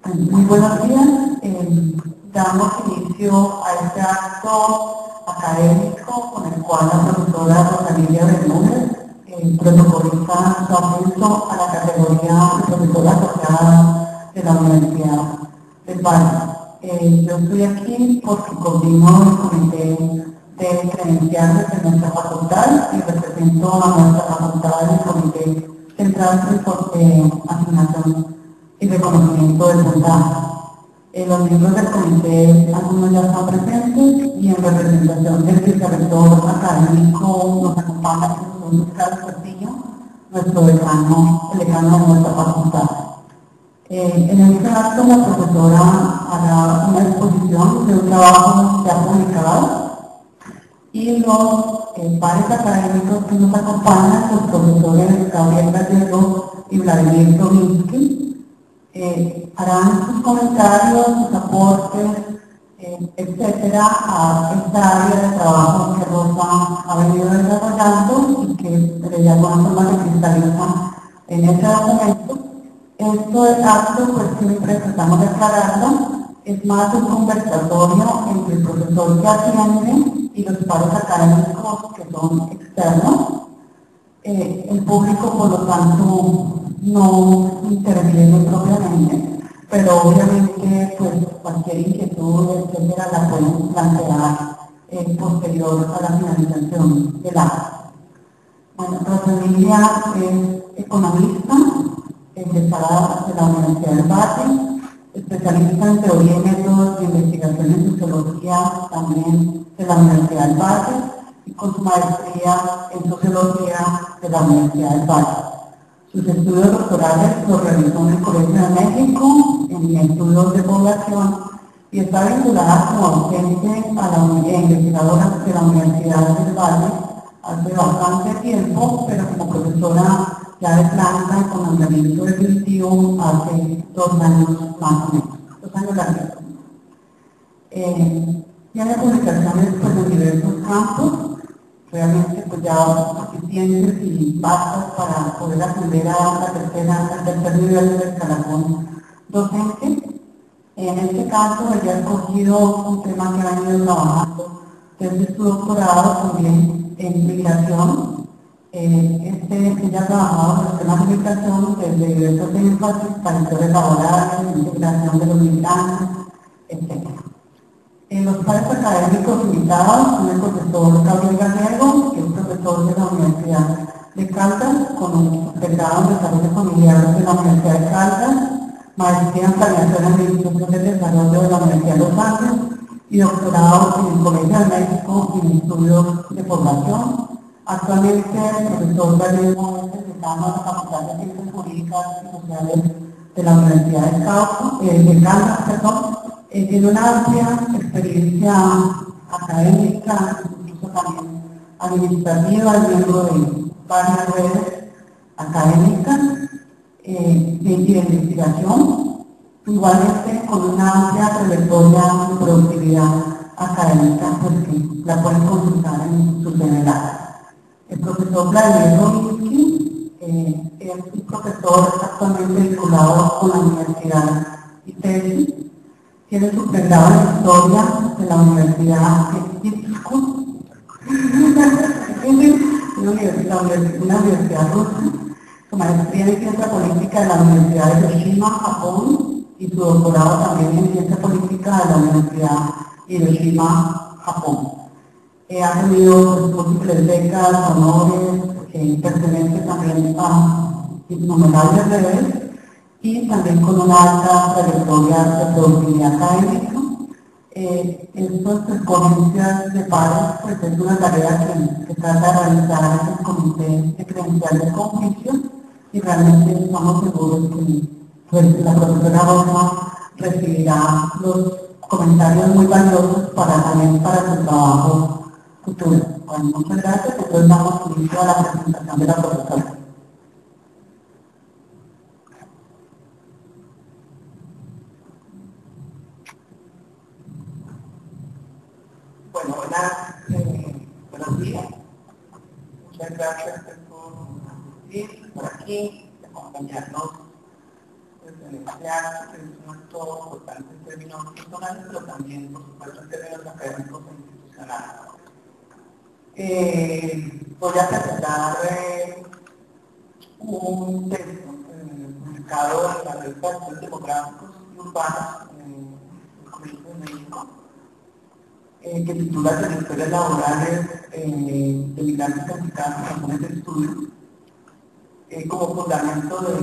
Muy buenos días. Damos inicio a este acto académico con el cual la profesora Rosalía Bermúdez protocoliza su ascenso a la categoría de profesora asociada de la Universidad del Valle. Yo estoy aquí porque coordino el comité de credenciales de nuestra facultad y represento a nuestra facultad en el comité central de asignación y reconocimiento del puntaje. Los miembros del comité, algunos ya están presentes y en representación del vicerrector académico nos acompaña el profesor Carlos Castillo, nuestro decano, el decano de nuestra facultad. En este acto la profesora hará una exposición de un trabajo ya publicado y los pares académicos que nos acompañan, los profesores Gabriel Gallego y Vladimir Tominsky, harán sus comentarios, sus aportes, etcétera, a esta área de trabajo que Rosa ha venido desarrollando y que de alguna forma se cristaliza en este documento. Esto es acto, pues siempre tratamos de aclararlo, es más un conversatorio entre el profesor que atiende y los pares académicos que son externos. El público, por lo tanto, no interviene propiamente, pero obviamente pues, cualquier inquietud, etcétera, la pueden plantear posterior a la finalización del acto. Bueno, Rosalía es economista, egresada de la Universidad del Valle, especialista en teoría y métodos de investigación en sociología también de la Universidad del Valle y con su maestría en sociología de la Universidad del Valle. Sus estudios doctorales los realizó en el Colegio de México, en estudios de población, y está vinculada como docente a la investigadora de la Universidad del Valle hace bastante tiempo, pero como profesora ya de planta y con andamiento definitivo hace 2 años más o menos, 2 años largos. Tiene publicaciones pues, en diversos campos, realmente pues ya suficientes y bastas para poder ascender al tercer nivel del escalafón docente. En este caso, ella ha escogido un tema que ha venido trabajando desde su doctorado también en migración. Ella ha trabajado en el tema de migración desde diversos énfasis, factores laborales, integración de los migrantes, etc. Los pares académicos invitados son el profesor Gabriel Gallego, que es profesor de la Universidad de Caldas, con un pregrado en desarrollo familiar de la Universidad de Caldas, maestría en planeación y administración del desarrollo de la Universidad de Los Ángeles y doctorado en el Colegio de México en estudios de población. Actualmente el profesor Gallego es el decano de la Facultad de Ciencias Jurídicas y Sociales de la Universidad de Caldas, tiene una amplia experiencia académica, incluso también administrativa, es miembro de varias redes académicas de investigación, igualmente con una amplia trayectoria de productividad académica, pues que la pueden consultar en su general. El profesor Vladimir Tominsky es un profesor actualmente vinculado con la Universidad ITESI. Tiene su pregrado en Historia de la Universidad de una universidad rusa, su maestría en Ciencia Política de la Universidad de Hiroshima, Japón, y su doctorado también en Ciencia Política de la Universidad de Hiroshima, Japón. Ha tenido múltiples becas, honores, pertenece también a innumerables redes, y también con una alta trayectoria de productividad académica. Estas ponencias de pares pues, es una tarea que trata de realizar el comité de credenciales con juicio y realmente estamos seguros que pues, la profesora Rosa recibirá los comentarios muy valiosos también para su trabajo futuro. Bueno, muchas gracias. Entonces damos inicio a la presentación de la profesora. Bueno, buenos días. Muchas gracias por asistir por aquí, de acompañarnos en este acto, que es no es todo importante en términos personales, pero también, por supuesto, en términos académicos e institucionales. Voy a presentar un texto publicado en la revista de Estudios Demográficos y Urbanos del Colegio de México, que titula Trayectorias laborales de migrantes calificados en razones de estudio, como fundamento de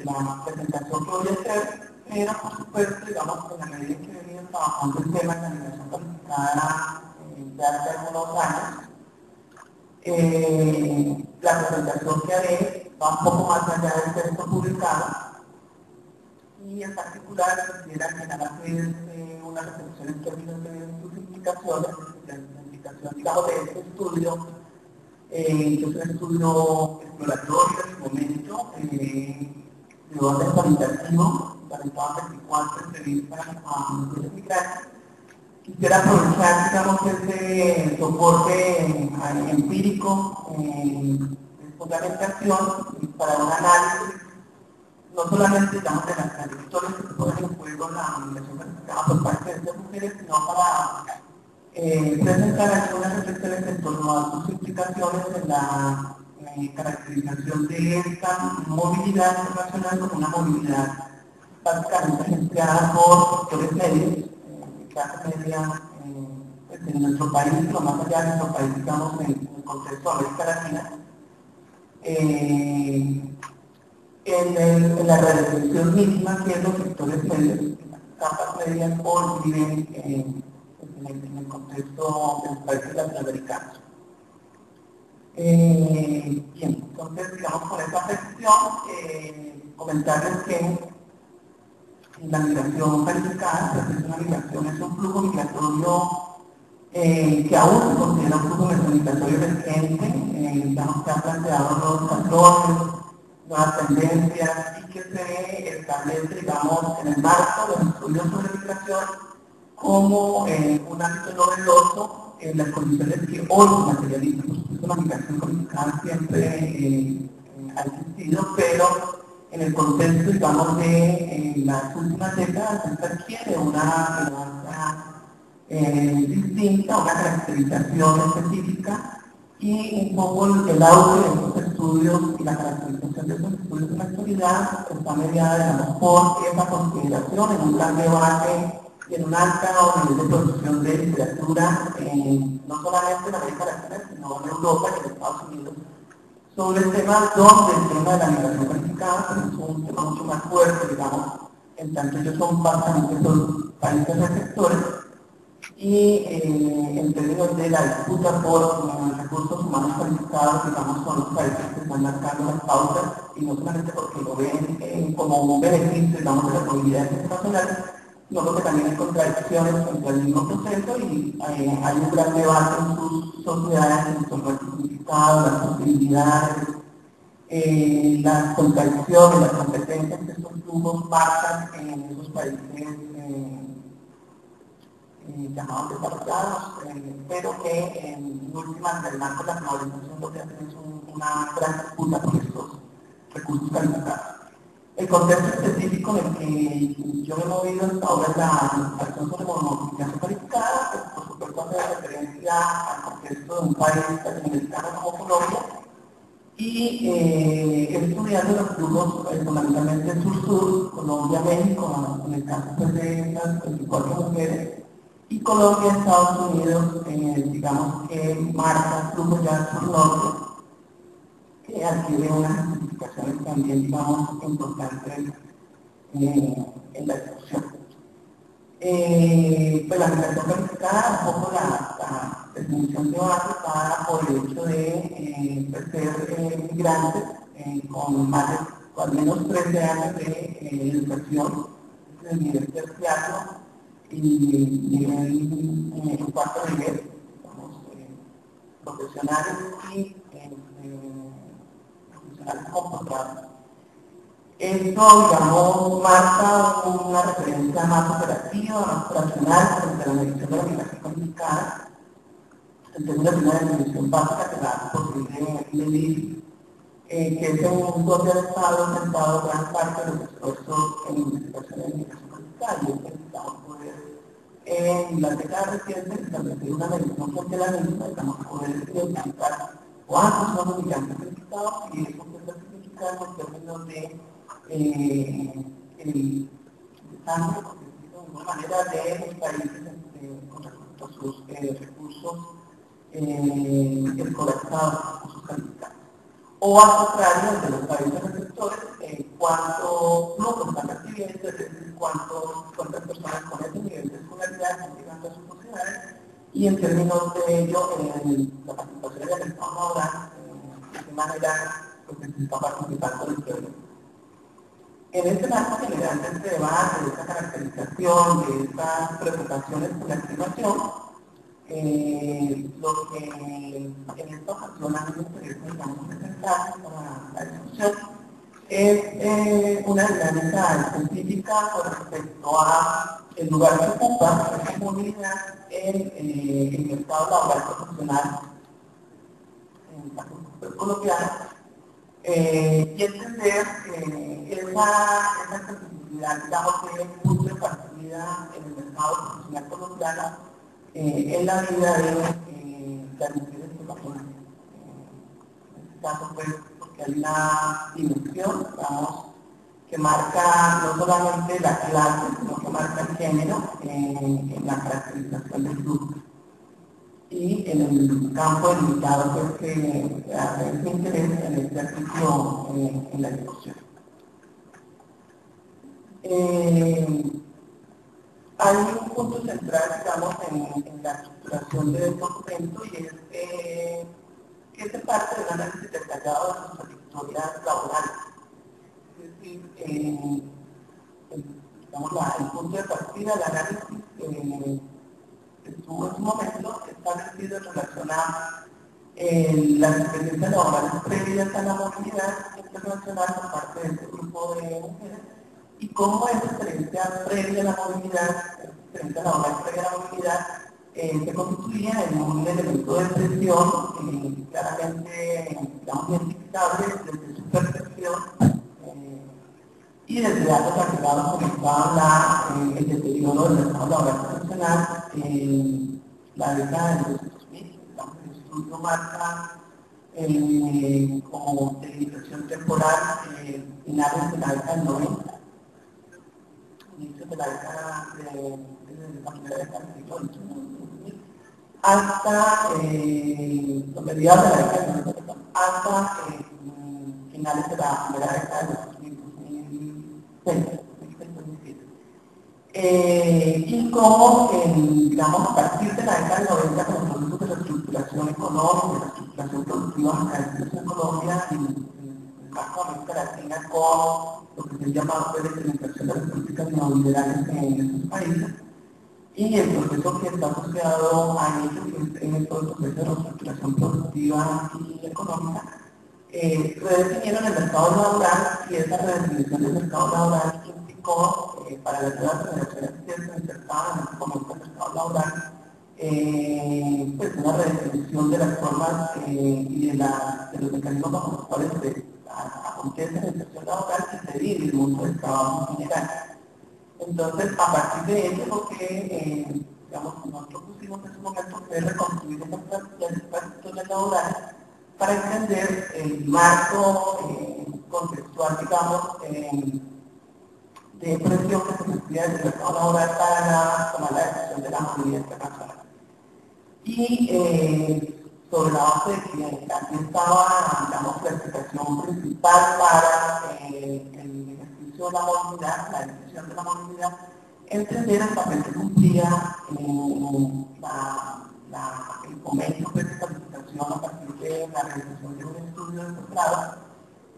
la presentación que voy a hacer, pero por supuesto, digamos, en la medida en que he venido trabajando el tema de la migración calificada ya hace algunos años, la presentación que haré va un poco más allá del texto publicado y en particular quisiera generar hacer una reflexión en términos de sus implicaciones, la implicación, digamos, de este estudio, que es un estudio exploratorio en su momento, de orden cualitativo, realizado 24 entrevistas a mujeres migrantes. Quisiera aprovechar, digamos, ese soporte empírico de fundamentación para un análisis, no solamente, digamos, de las trayectorias que se ponen en juego en la migración calificada por parte de estas mujeres, sino para presentar algunas reflexiones en torno a sus implicaciones en la caracterización de esta movilidad internacional como una movilidad básicamente agenciada por sectores medios, clase media en nuestro país, o más allá de nuestro país, digamos, en el contexto de América Latina. En la realización misma que los sectores medios, las capas medias hoy viven en el contexto de los países latinoamericanos. Bien, entonces, digamos, con esta sección, comentarles que la migración calificada, es una migración, es un flujo migratorio que aún se considera un flujo migratorio reciente, digamos que ha planteado nuevos patrones, nuevas tendencias y que se establece, digamos, en el marco de los estudios sobre migración como un ámbito novedoso en las condiciones que hoy se materializan. Por supuesto, la migración calificada siempre ha existido, pero en el contexto, digamos, de las últimas décadas, esta adquiere una relevancia distinta, una caracterización específica y un poco el auge de estos estudios y la caracterización de estos estudios en la actualidad está mediada, digamos, por esa consideración en un gran debate y en un alto nivel de producción de literatura, no solamente en América Latina, sino en Europa y en Estados Unidos, sobre el tema donde el tema de la migración calificada es un tema mucho más fuerte, digamos, en tanto ellos son básicamente los países receptores y en términos de la disputa por recursos humanos calificados, digamos, son los países que están marcando las pautas y no solamente porque lo ven como un beneficio, digamos, de la movilidad internacional, sino porque también hay contradicciones entre el mismo proceso y hay un gran debate en sus sociedades en torno al significado, las posibilidades, las contradicciones, las competencias que estos flujos marcan en esos países llamados desarrollados, pero que en últimas del marco de la globalización lo que hacen es una gran disputa por estos recursos calificados. El contexto específico en el que yo me he movido hasta ahora es la administración sobre movilidad calificada, pues por supuesto hace referencia al contexto de un país latinoamericano como Colombia, y estudiando los flujos fundamentalmente sur-sur, Colombia-México, en el caso pues, de las 24 mujeres, y Colombia-Estados Unidos, digamos que marca flujos ya sur-norte, que adquiere unas implicaciones también, digamos, importantes en la discusión. Pues la migración calificada, un poco la definición de base está por el hecho de ser migrantes con más de al menos 13 años de educación, de nivel terciario y nivel cuarto nivel, digamos, profesionales y comportables. Esto, digamos, marca una referencia más operativa, más operacional frente a la medición de la migración calificada, en términos de una definición básica que da posible medir que es un propio Estado centrado gran parte de los esfuerzos en investigación en educación musical y es intentado poder en las décadas recientes establecer una medición sobre la misma, digamos, poder identificar cuántos son los migrantes registrados y eso puede significar en términos de el desastre, porque de alguna manera de los países con respecto a sus recursos escolarizados, recursos calificados. O al contrario, de los países receptores, cuántos flujos están recibiendo, es decir, cuántas personas con ese nivel de escolaridad están llegando a sus sociedades, y en términos de ello, la participación en el mercado laboral, de qué manera pues, se está participando del pueblo. En este marco general de este debate, de esta caracterización, de estas preocupaciones por la estimación, lo que en esta ocasión a mí me interesa, digamos, presentar para la discusión es una dinámica científica con respecto a el lugar que ocupa esta comunidad en el mercado laboral profesional en la cultura colombiana y entender esa accesibilidad, digamos, de punto de partida en el mercado profesional colombiano en la vida de las mujeres que vacunan. En este caso, pues, porque hay una dimensión, digamos, que marca no solamente la clase, sino que marca el género en la caracterización del grupo. Y en el campo delimitado pues, que hace interés en este artículo en la discusión. Hay un punto central, digamos, en la estructuración del documento y es que se parte del análisis detallado de sus trayectorias laborales. Es decir, digamos, el punto de partida del análisis estuvo en su momento establecido en relación a las experiencias laborales previas a la movilidad internacional por parte de este grupo de mujeres y cómo esa experiencia previa a la movilidad, experiencia laboral previa a la movilidad, se constituía en un elemento de presión claramente, digamos, identificable desde su percepción y desde datos agregados comentaban el deterioro del mercado laboral profesional la década de los 2000, el estudio marca como delimitación temporal finales de la década del 90, inicios de la década de la primera década del siglo XXI, hasta los mediados de la década del 90, hasta finales de la primera década de los 2006. Y cómo, digamos, a partir de la década del 90, con los procesos de reestructuración económica, de reestructuración productiva en Colombia y en el marco de América Latina, con lo que se llama la implementación de las políticas neoliberales en estos países, y el proceso que está asociado a ello, que es en todo el proceso de reestructuración productiva y económica, redefinieron el mercado laboral y esa redefinición del mercado laboral implicó para las nuevas generaciones que se insertaban en este momento el mercado laboral pues una redefinición de las formas y de los mecanismos bajo los cuales acontece la inserción laboral y se vive el mundo del trabajo en general. Entonces, a partir de ello, lo que digamos, nosotros pusimos en su momento fue reconstruir las historias laborales para entender el marco contextual, digamos, de presión que se sentía desde el mercado laboral para tomar la decisión de la movilidad internacional. Y sobre la base de que aquí estaba, digamos, la explicación principal para el ejercicio de la movilidad, la decisión de la movilidad, entender el papel que cumplía el fomento de calificación a partir de la realización de un estudio de posgrado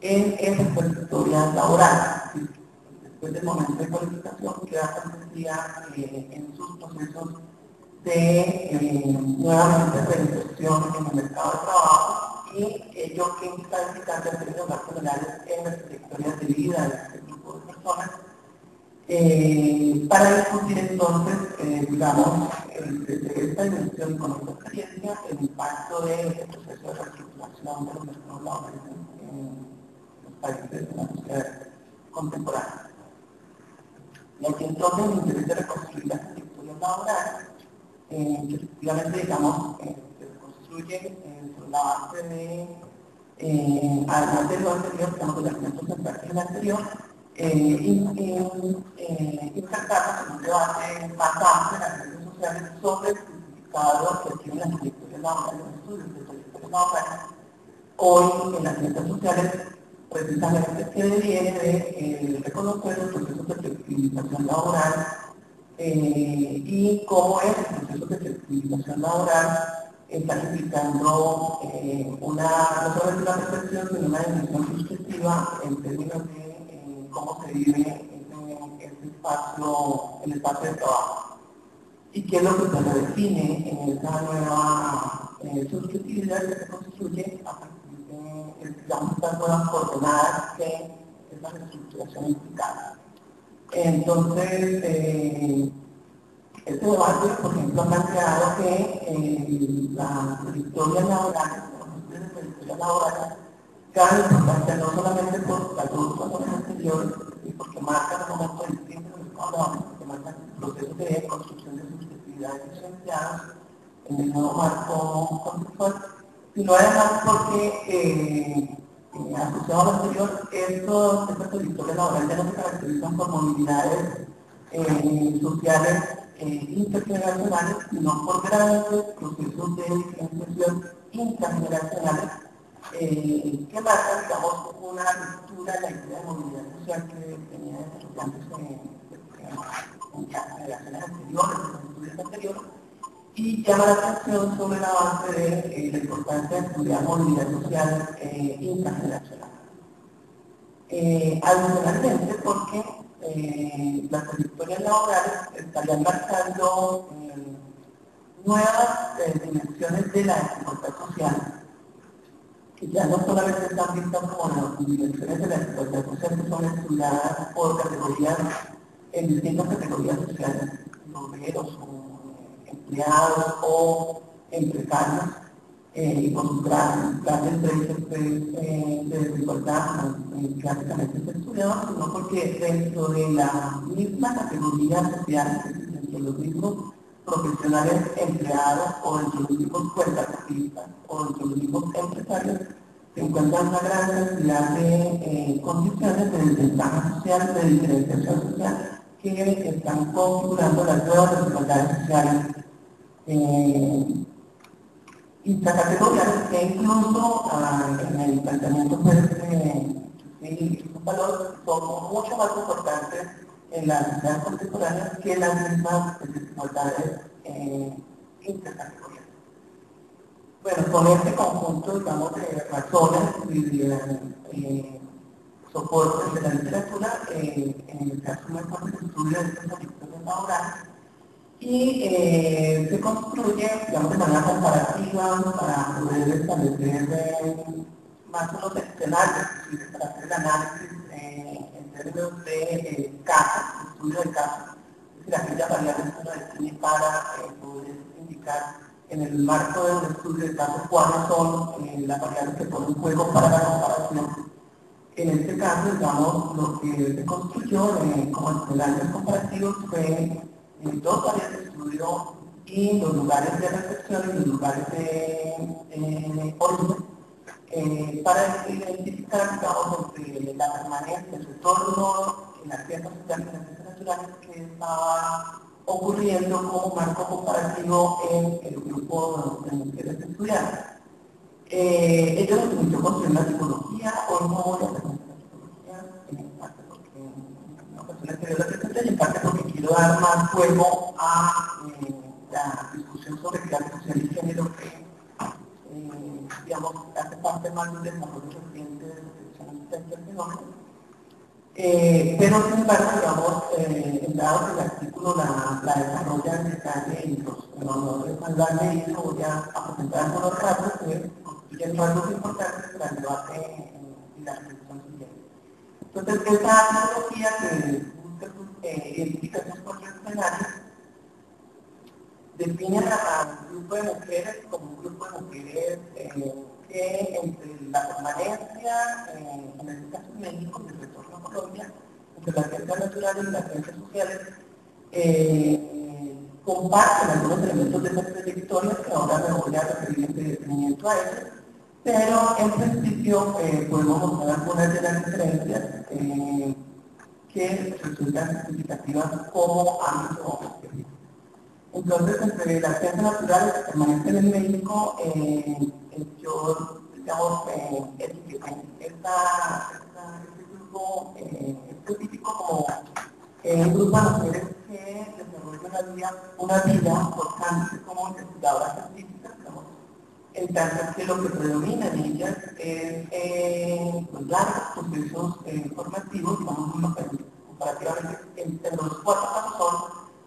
en esas trayectorias laborales. Después del momento de cualificación queda consentida en sus procesos de nuevamente reinserción en el mercado de trabajo y ello que está implicando en términos más generales en las trayectorias de vida de este grupo de personas para discutir entonces, digamos, desde esta dimensión con esta experiencia, el impacto del proceso de reestructuración de los mercados laborales los países de la sociedad contemporánea. Y aquí entonces el interés de reconstruir las arquitecturas laborales, que efectivamente, digamos, se reconstruye sobre la base de, además de lo anterior, digamos, de los elementos centrales en el anterior, insertarnos en un debate más amplio en las ciencias sociales sobre el significado que tiene la arquitectura laboral, los estudios de la arquitectura laboral. Hoy en las ciencias sociales precisamente que deviene de reconocer los procesos de flexibilización laboral y cómo es el proceso de flexibilización laboral está implicando no solamente una reflexión, sino una dimensión subjetiva en términos de cómo se vive el espacio de trabajo. ¿Y qué es lo que se redefine en esa nueva subjetividad que se construye a partir de, digamos, estas nuevas coordenadas que es la reestructuración implicada? Entonces, este debate, por ejemplo, ha planteado que la trayectoria laboral, las trayectorias laborales, ganan importancia no solamente por las dos razones anteriores, y porque marcan un momento distinto en el que hablamos, porque marcan procesos de construcción de subjetividades diferenciadas en el nuevo marco conceptual, sino además porque asociado a lo anterior, estas trayectorias laborales ya no se caracterizan por movilidades sociales intergeneracionales, sino por grandes procesos de diferenciación intrageneracionales que marcan, digamos, una ruptura en la idea de movilidad social que venía desarrollándose en las generaciones anteriores, en los estudios anteriores, y llama la atención sobre la base de la importancia de estudiar movilidad social intrageneracional. Adicionalmente, porque las trayectorias laborales estarían marcando nuevas dimensiones de la desigualdad social, que ya no solamente están vistas como las dimensiones de la desigualdad social que son estudiadas por categorías, en distintas categorías sociales, obreros o empleados o empresarios, y con sus grandes brechas de desigualdad clásicamente se estudiaban, sino porque dentro de la misma categoría social, dentro de los mismos profesionales empleados o dentro de los mismos cuentapropistas o dentro de los mismos empresarios, se encuentran una gran cantidad de condiciones de desventaja social, de diferenciación social, que están configurando las nuevas desigualdades sociales intracategoriales, que incluso en el planteamiento y sus valores son mucho más importantes en las sociedades contemporáneas que las mismas desigualdades intercategoriales. Bueno, con este conjunto, digamos, de razones y de soportes de la literatura, en el caso de nuestro estudio de estas trayectorias laborales, y se construye, digamos, de manera comparativa para poder establecer más unos escenarios, para hacer el análisis en términos de casos, estudio de casos, es decir, aquellas variables que uno define para poder indicar en el marco de un estudio de casos cuáles son las variables que ponen en juego para la comparación. En este caso, digamos, lo que se construyó como escenarios comparativos fue dos áreas de estudio y los lugares de recepción y los lugares de origen para identificar, digamos, entre la permanencia, el retorno en las ciencias sociales y las ciencias naturales que estaba ocurriendo como marco comparativo en el grupo de mujeres estudiantes. Ello nos permitió construir una tipología, hoy no voy a presentar la tipología, en parte porque una persona que yo la presenté y en parte porque quiero dar más juego a la discusión sobre clase social y género que, digamos, hace parte más del desarrollo reciente de la reflexión del fenómeno. Pero sin embargo, digamos, dado que el artículo la desarrolla en detalle y no es darle eso, voy a presentar algunos rasgos que constituyen rasgos importantes para el debate y la reflexión siguiente. Entonces, esta metodología que busca identificar sus propios escenarios define al grupo de mujeres como un grupo de mujeres que entre la permanencia, en este caso en México, y el retorno a Colombia, entre las ciencias naturales y las ciencias sociales, comparten algunos elementos de esa trayectoria que ahora me voy a referir en detenimiento a eso, pero en principio podemos mostrar algunas de las diferencias que resultan significativas como ámbito objetivo. Entonces, entre las ciencias naturales que permanecen en México, yo, digamos, este grupo específico como un grupo de mujeres que desarrollan una vida constante como investigadoras científicas, digamos, en tanto que lo que predomina en ellas es los largos procesos formativos, digamos, comparativamente entre los 4 casos son,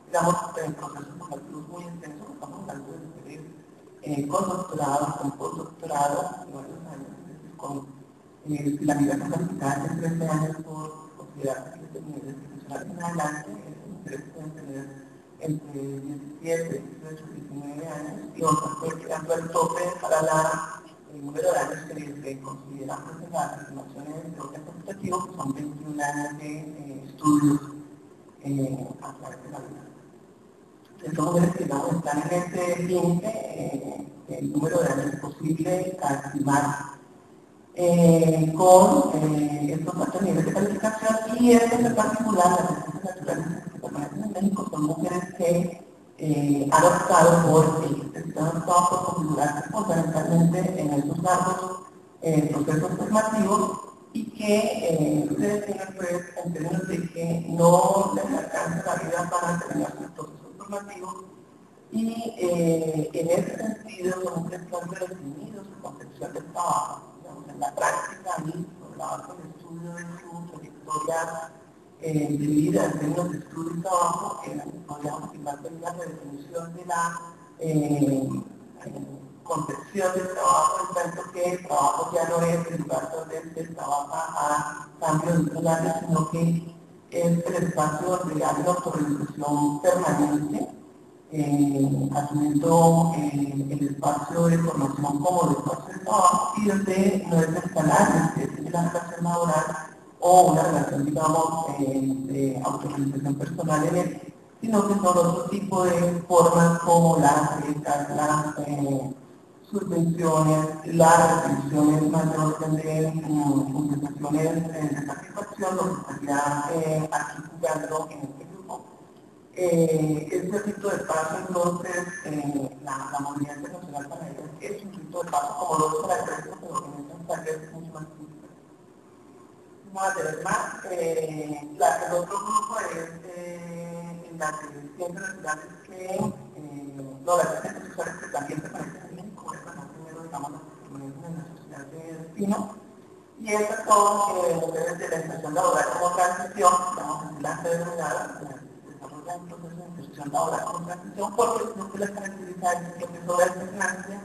digamos, procesos formativos muy intensos, estamos hablando de mujeres con doctorado, con postdoctorado, de varios años, es decir, con la vida capacitada de 13 años por considerarse que es nivel institucional en adelante, esas mujeres pueden tener entre 17, 18, 19 años y otras pueden llegando al tope para el número de años que se consideran en las estimaciones de orden cuantitativo, que son 21 años de estudios a través de la vida. Son mujeres que no están en este límite, el número de años posible a estimar con estos altos niveles de calificación, y estas en particular, las ciencias naturales que permanecen en México, son mujeres que han optado por configurarse fundamentalmente en esos largos procesos formativos y que ustedes tienen pues en términos de que no les alcanza la vida para terminar sus procesos formativos, y en ese sentido son mujeres que han redefinido su concepción del trabajo, digamos, en la práctica, y por la base del estudio de su trayectoria de vida en términos de estudio y trabajo, podríamos firmar también la redefinición de la concepción del trabajo, en tanto que el trabajo ya no es el lugar donde se trabaja a cambio de un salario, sino que es el espacio donde hay una autorrealización permanente, asumiendo el espacio de formación como el espacio de trabajo, y donde no es escalar, es una relación laboral o una relación, digamos, de autorrealización personal en él, sino que son otro tipo de formas como las becas, las subvenciones, las restricciones mayores de compensaciones de satisfacción, lo que estaría aquí jugando en este grupo. Este rito de paso, entonces, la movilidad internacional para ellos es un rito de paso como lo es para el resto, pero en estas tareas es mucho más difícil. Más de verdad, el otro grupo es en la de ciencias naturales que, no, las ciencias sociales que también permanecen en México, estas no primero, digamos, las que permanecen en la sociedad de destino, y estas son mujeres de la inserción laboral como transición, digamos, así las denominadas, desarrollan un proceso de inserción laboral como transición, porque lo que las caracteriza es que empezó la alternancia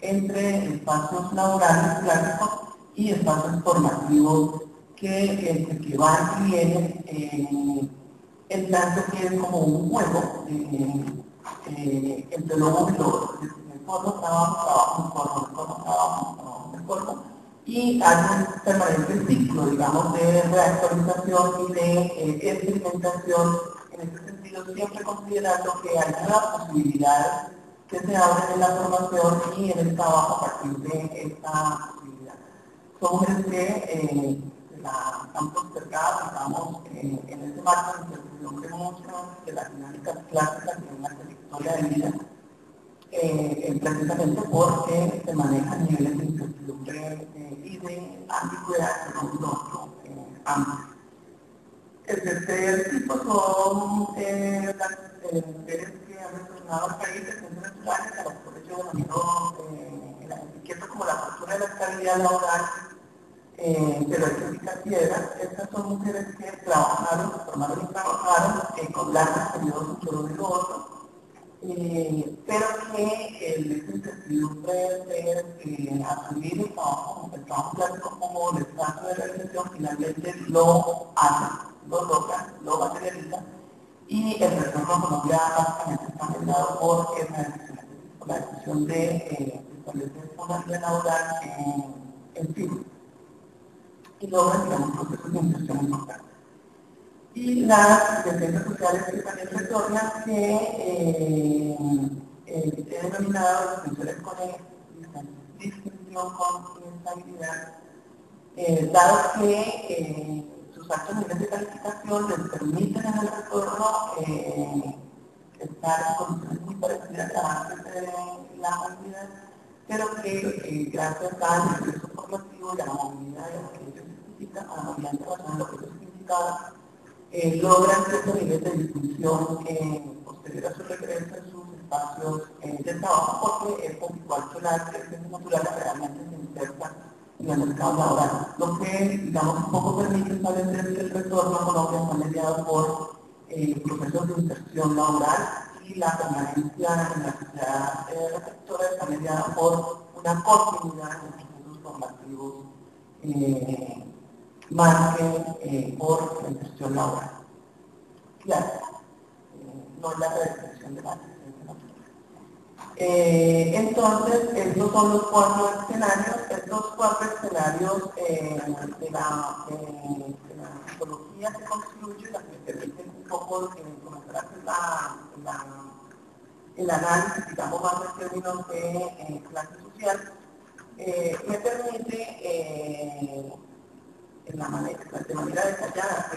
entre espacios laborales clásicos y espacios formativos que van y vienen, en tanto que es como un juego entre lo uno y lo otro. En el fondo trabajo, en forma, trabajo, en forma, y hay un permanente ciclo, digamos, de reactualización y de experimentación, en este sentido siempre considerando que hay nuevas posibilidades que se abren en la formación y en el trabajo a partir de esta posibilidad. Son mujeres que la han postergado, digamos, en ese marco de incertidumbre mucho de las dinámicas clásicas de una trayectoria de vida, precisamente porque se manejan niveles de incertidumbre y de ambigüedad en un otro ámbito. El tercer tipo son las mujeres que han retornado al país de ciencias naturales, a las cuales yo denomino en la etiqueta como la cultura de la estabilidad laboral, pero éticas piedras. Estas son mujeres que trabajaron, se formaron y trabajaron con largos periodos entre uno y lo otro, pero que el incertidumbre de asumir el trabajo clásico como el espacio de realización finalmente lo hace, lo logra, lo materializa, y el retorno a Colombia básicamente está mediado por esa decisión, por la decisión de establecen una vida laboral en firme y logran, digamos, procesos de inserción importantes. Y las defensas sociales que también retornan que he denominado defensores con distinción con estabilidad, dado que sus altos niveles de calificación les permiten en el retorno estar en condiciones muy parecidas a antes de la movilidad, pero que gracias al ingreso formativo y a la movilidad de lo que ellos significan, a la movilidad internacional, lo que ellos significaban, logran cierto nivel de distinción posterior a su regreso en sus espacios de trabajo, porque es igual que las ciencias naturales realmente se insertan en el mercado laboral, lo que, digamos, un poco permite establecer que el retorno a Colombia está mediado por procesos de inserción laboral y la permanencia en la sociedad receptora está mediada por una continuidad en los procesos formativos más que por la inserción laboral. Claro, no es la restricción de la asistencia natural. Entonces, estos son los cuatro escenarios. Estos cuatro escenarios de la metodología que construye, la que permiten un poco comenzar el análisis, digamos, más en términos de clase social, me permite de manera detallada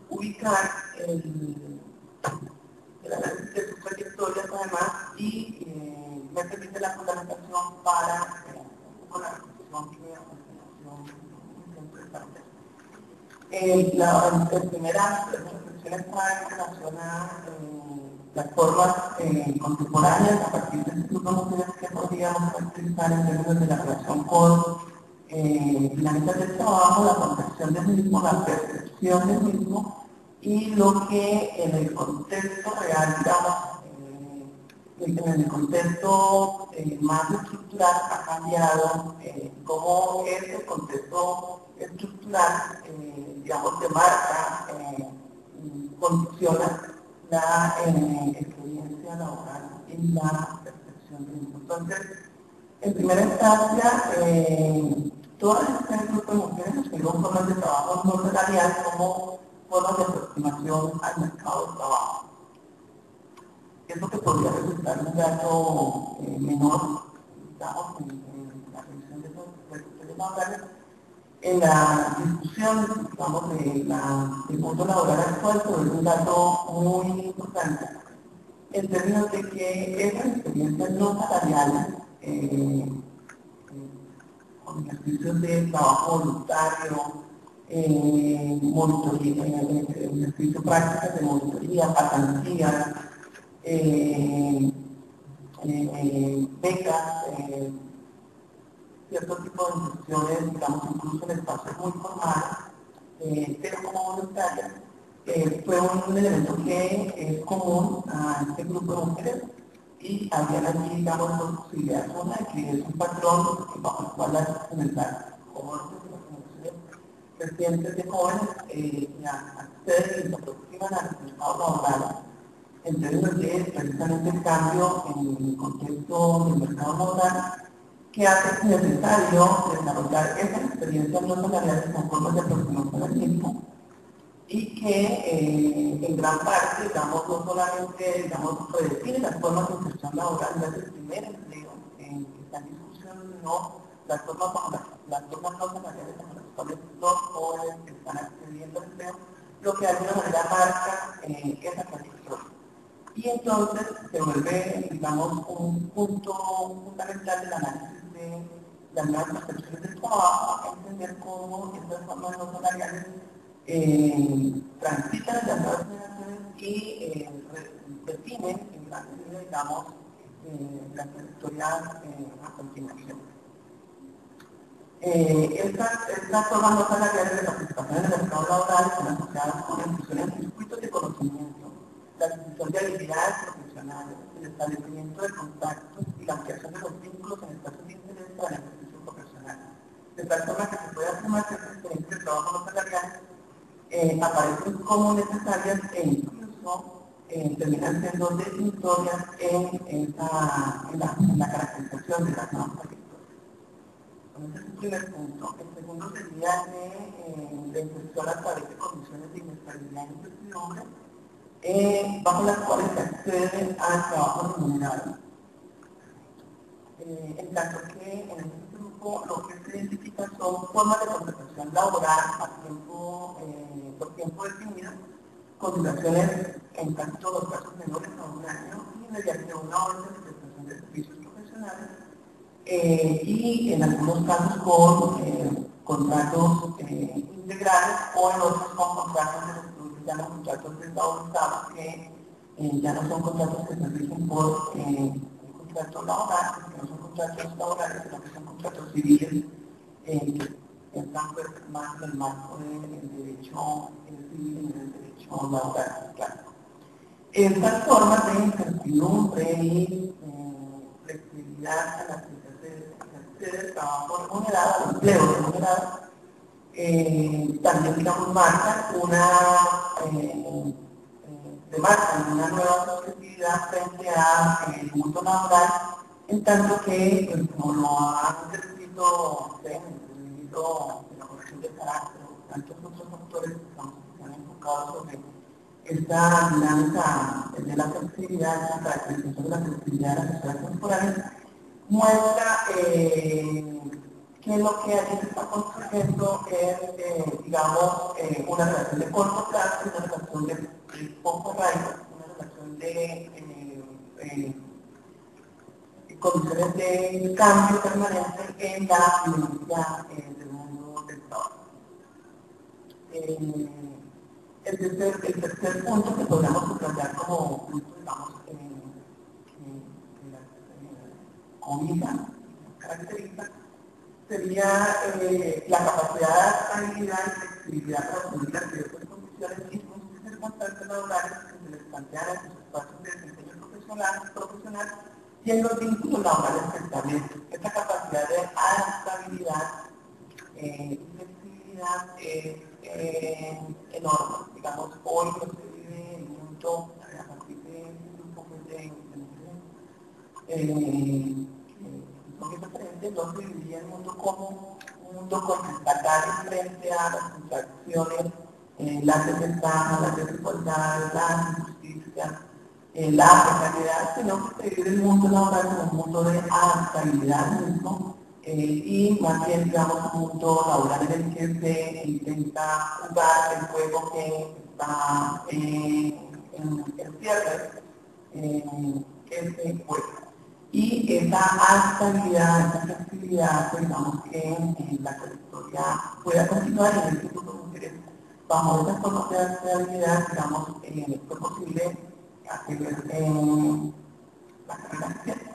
ubicar el análisis de sus trayectorias además y me permite la fundamentación para con la reflexión que a continuación intento establecer. El primer ámbito de la reflexión está en relación a las formas contemporáneas a partir de este grupo de mujeres que podríamos caracterizar en términos de la relación con dinámicas del trabajo, la concepción del mismo, la percepción del mismo y lo que en el contexto real, digamos, en el contexto más estructural ha cambiado, cómo ese contexto estructural, digamos, demarca, condiciona la experiencia laboral y la percepción del mismo. Entonces, en primera instancia, todas estas grupos de mujeres escribieron formas de trabajo no salarial como formas de aproximación al mercado de trabajo. Es lo que podría resultar un dato menor, digamos, en la revisión de los laborales, en la discusión, digamos, del mundo laboral actual, pero es un dato muy importante, en términos de que esas experiencias no salariales, con ejercicios de trabajo voluntario, ejercicio prácticas de monitoría, pasantías, becas, cierto tipo de instrucciones, digamos, incluso en espacios muy formales, pero como voluntarias, fue un elemento que es común a este grupo de mujeres y habían allí, digamos, dos posibilidades. Una, que es un patrón bajo el cual las comunidades recientes de jóvenes acceden y se aproximan al mercado laboral en términos de precisamente el cambio en el contexto del mercado laboral que hace necesario desarrollar esas experiencias no salariales con formas de aproximación al mismo y que en gran parte, digamos, no solamente, digamos, redefine las formas de inserción laboral, no es el primer empleo en que está en discusión, no las formas no salariales bajo las cuales los jóvenes que están accediendo al empleo, lo que de alguna manera marca esa trayectoria. Y entonces se vuelve, digamos, un punto fundamental del análisis de las nuevas percepciones del trabajo, entender cómo estas formas no salariales transitan las nuevas generaciones y definen en gran medida, digamos, la trayectoria a continuación. Estas formas no salariales de participación en el mercado laboral están asociadas con la inclusión en circuitos de conocimiento, la adquisición de habilidades profesionales, el establecimiento de contactos y la ampliación de los vínculos en espacios de interés para el ejercicio profesional. De tal forma que se puede afirmar que estas experiencias de trabajo no salariales aparecen como necesarias e incluso terminan siendo definitorias en la caracterización de las nuevas trayectorias. Ese es el primer punto. El segundo sería que la inserción a través de condiciones de inestabilidad e incertidumbre, bajo las cuales se accede al trabajo remunerado. En tanto que en este grupo lo que se identifica son formas de contratación laboral por tiempo definido, con duraciones en casi todos los casos menores a un año y mediante una orden de prestación de servicios profesionales, y en algunos casos con contratos integrales o en otros con contratos de los que se llaman contratos deslaborizados, que ya no son contratos que se rigen por contrato laboral, que no son contratos laborales, sino que son contratos civiles que están pues, más en el marco del derecho civil y del derecho laboral. Claro. Estas formas de incertidumbre y flexibilidad a las que se del trabajo remunerado, el empleo remunerado, también digamos marcan demarcan una nueva subjetividad frente al mundo laboral, en tanto que, pues, como lo han descrito en el libro de la corrección de carácter, tantos otros autores que han enfocado sobre esta dinámica de la flexibilidad, la caracterización de la flexibilidad de las esferas temporales, muestra que lo que allí se está construyendo es, digamos, una relación de corto plazo, una relación de poco arraigo, una relación de condiciones de cambio permanente en la vivencia del mundo del trabajo. El tercer punto que podríamos subrayar como punto, digamos, comida, característica, sería la capacidad de adaptabilidad y flexibilidad para asumir las diversas condiciones y circunstancias laborales que se les plantean en sus espacios de desempeño profesional y en los vínculos laborales que establecen. Esta capacidad de adaptabilidad y flexibilidad es enorme. Digamos, hoy no se vive el mundo a partir de un poco de porque diferente, no se dividía el mundo como un mundo contestatario frente a las contradicciones, las desventajas, las desigualdades, las injusticias, la precariedad, sino que se vive el mundo laboral como un mundo de adaptabilidad mismo, y más bien, digamos, un mundo laboral en el que se intenta jugar el juego que está en cierre, ese juego. Y esa adaptabilidad, esa flexibilidad, pues, digamos que en la trayectoria pueda continuar en el Instituto de Mujeres. Bajo esas formas de adaptabilidad, digamos, fue posible hacer la carrera cierta.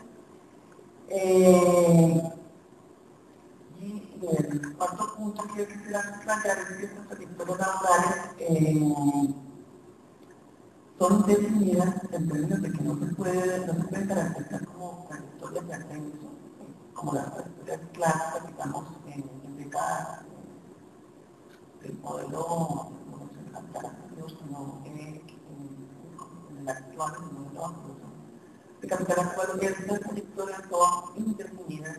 Y el cuarto punto que yo quisiera plantear es que estas trayectorias laborales son definidas en términos de que no se puede caracterizar como trayectorias de ascenso, como las trayectorias clásicas, digamos, en décadas del modelo, como se plantea anterior, sino en el actual, en el modelo anglosajono. De capital actual, estas trayectorias son indefinidas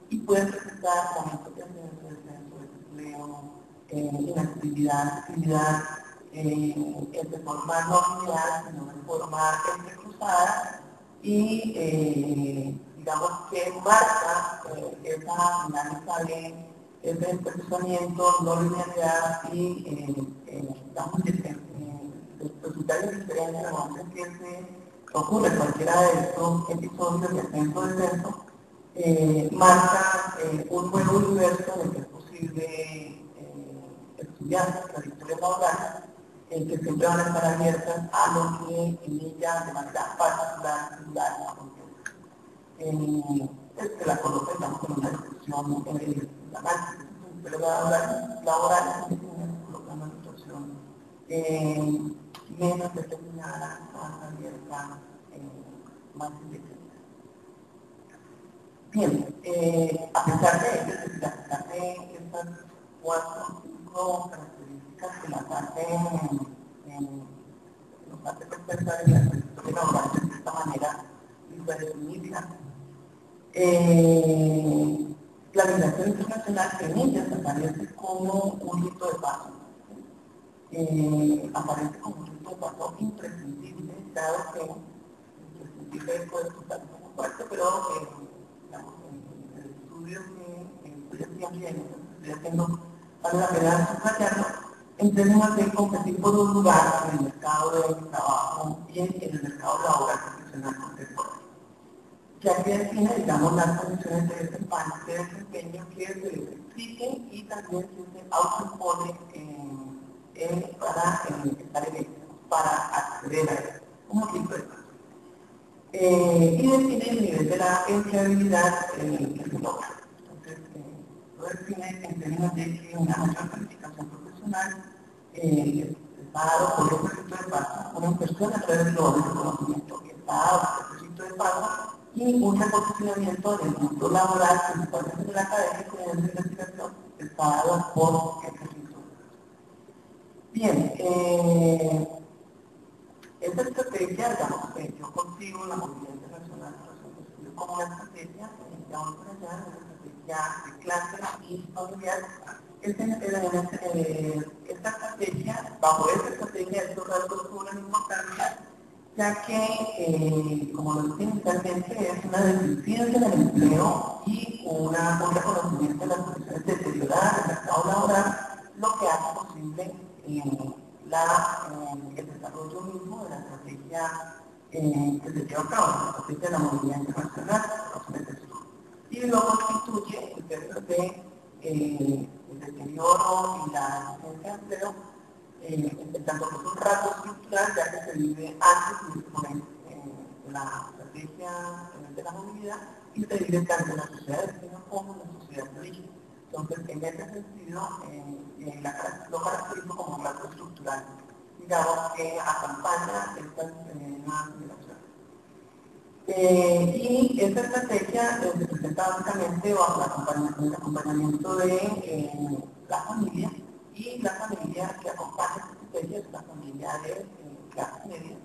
y pueden presentar momentos de ascenso, de empleo, inactividad, actividad, de forma no lineal, sino de forma entrecruzada, y digamos que marca esa dinámica de desplazamiento, no linealidad y digamos resultar diferente en el momento en que se ocurre cualquiera de estos episodios de ascenso-descenso, marca un buen universo en el que es posible estudiar trayectorias laborales que siempre van a estar abiertas a lo que en ella de manera particular, singular, se la coloca, digamos, en una discusión en la análisis de laboral, se coloca en una situación menos determinada, más abierta, más independiente. Bien, a pesar de ello, es decir, a pesar de estas 4 o 5 características que las hacen, hace pensar en la trayectoria laboral de esta manera hiperdefinida. La migración internacional en ellas aparece como un rito de paso. Aparece como un rito de paso imprescindible, dado que imprescindible puede estar un poco fuerte, pero digamos, en el estudio que estoy haciendo, vale la pena subrayarlo, en términos de competir por un lugar en el mercado de trabajo y en el mercado laboral profesional contemporáneo, ya que define, digamos, las condiciones de desempeño que se les exigen y también que se autoimpone para estar en esto, para acceder a esto, como tipo de cosas. Y define el nivel de la empleabilidad que se logra. Entonces, lo define en términos de que una mayor calificación profesional está dado por el requisito de paso, una inversión a través del conocimiento que está dado por el requisito de paso y un reposicionamiento del mundo laboral, principalmente de la académica y de la investigación, está dado por el requisito. Bien, esta estrategia, digamos, yo consigo la movilidad internacional como una estrategia, ya vamos por allá, una estrategia de clase y familiar. Esta estrategia, bajo esta estrategia, estos rasgos cobran importancia, ya que, como lo dije inicialmente, es una deficiencia del empleo y un reconocimiento de las condiciones deterioradas del mercado laboral, lo que hace posible el desarrollo mismo de la estrategia que se lleva a cabo, la estrategia de la movilidad internacional, y lo constituye en términos de el deterioro y la ausencia de empleo, tanto por un rasgo estructural, ya que se vive antes y después la estrategia de la movilidad, y se vive tanto en la sociedad de destino como en la sociedad de origen. Entonces, en ese sentido, lo caracterizo como un rasgo estructural, digamos, que acompaña esta nueva migración. Y esta estrategia se presenta básicamente bajo el acompañamiento de la familia, y la familia que acompaña esta estrategia es la familia de clase media,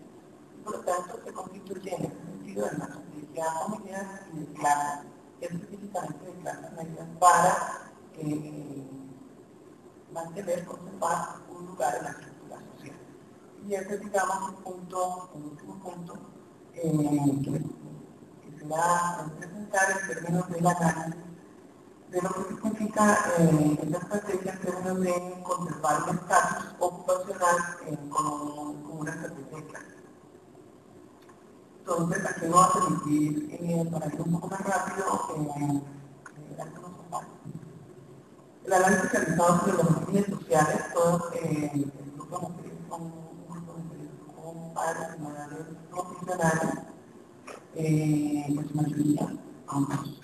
y por lo tanto se constituye en ese sentido en una estrategia familiar y de clase, específicamente de clases medias, para mantener, conservar un lugar en la estructura social. Y ese es, digamos, el último punto que se va a presentar en términos del análisis de lo que significa esta estrategia en términos de conservar el estatus ocupacional como una estrategia de clase. Entonces, aquí me va a permitir, para ir un poco más rápido, el análisis realizado sobre los fines sociales, todos el grupo de mujeres son un grupo de mujeres con padres y madres profesionales, en su mayoría, ambos,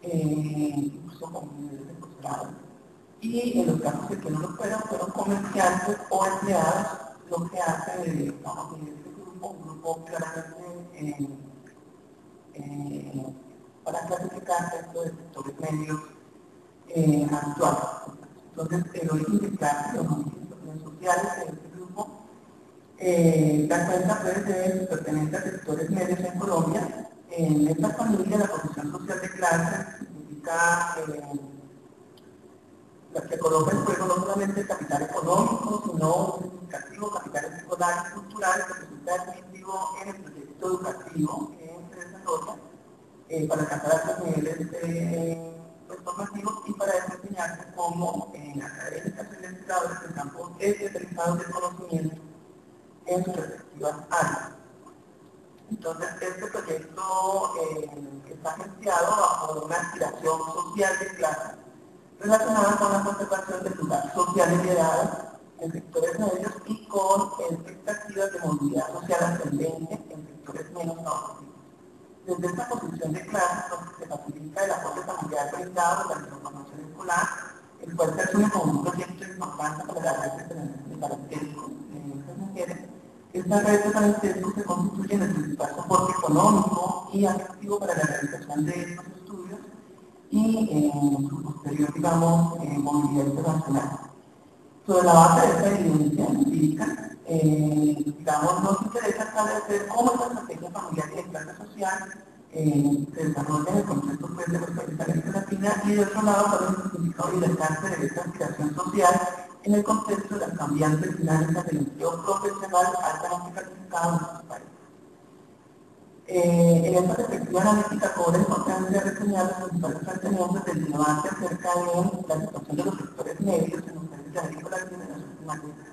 incluso con niveles de posgrado. Y en los casos de que no lo fueron comerciantes o empleados, lo que hace, vamos a este grupo, un grupo claramente para clasificar dentro de sectores medios actuales. Entonces, el origen de clase, los movimientos sociales de este grupo, da cuenta pues, de su pertenencia a sectores medios en Colombia. En esta familia, la posición social de clase significa que coloca en juego no solamente el capital económico, sino un significativo capital escolar y cultural que resulta definitivo en el proyecto educativo que se desarrolla para alcanzar estos niveles formativos y para desempeñarse como académicas y investigadores en campos especializados del conocimiento en sus respectivas áreas. Entonces, este proyecto está gerenciado bajo una aspiración social de clase relacionada con la conservación del lugar social heredado en sectores medios y con expectativas de movilidad social ascendente en sectores menos favorecidos. Desde esta posición de clase, se facilita el apoyo familiar brindado durante la formación escolar, el cual se asume como un proyecto importante para la red de parentesco de estas mujeres. Esta red de parentesco se constituye en el principal soporte económico y afectivo para la realización de estos estudios y su posterior, digamos, movilidad internacional. Sobre la base de esta evidencia empírica, digamos, nos interesa establecer cómo esta estrategia familiar y de clase social se desarrolla en el contexto pues, de los países de América Latina y de otro lado para el significado y el alcance de esta aspiración social en el contexto de las cambiantes dinámicas del empleo profesional altamente calificado en nuestros países. En esta perspectiva analítica cobra importancia reseñar los principales planteamientos del debate acerca de la situación de los sectores medios en los países de América Latina en las últimas décadas.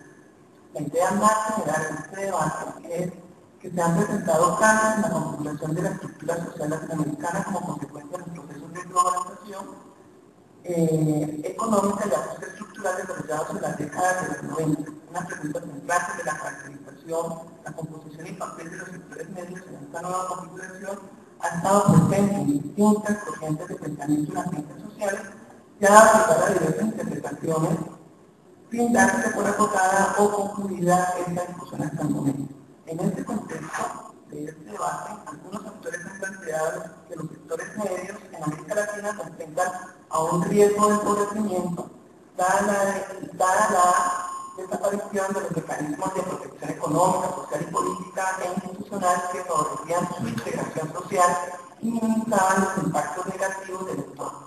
La idea más general de este debate es que se han presentado cambios en la configuración de la estructura social latinoamericana como consecuencia de los procesos de globalización económica y ajuste estructural desarrollados en las décadas de los 90. Una pregunta central sobre la caracterización, la composición y papel de los sectores medios en esta nueva configuración ha estado presente en distintas corrientes de pensamiento en las ciencias sociales, ya aplicada a diversas interpretaciones sin darse por acotada o concluida esta discusión hasta el momento. En este contexto de este debate, algunos autores han planteado que los sectores medios en América Latina se enfrentan a un riesgo de empobrecimiento, dada la desaparición de los mecanismos de protección económica, social y política e institucional que favorecían su integración social y minimizaban los impactos negativos del entorno.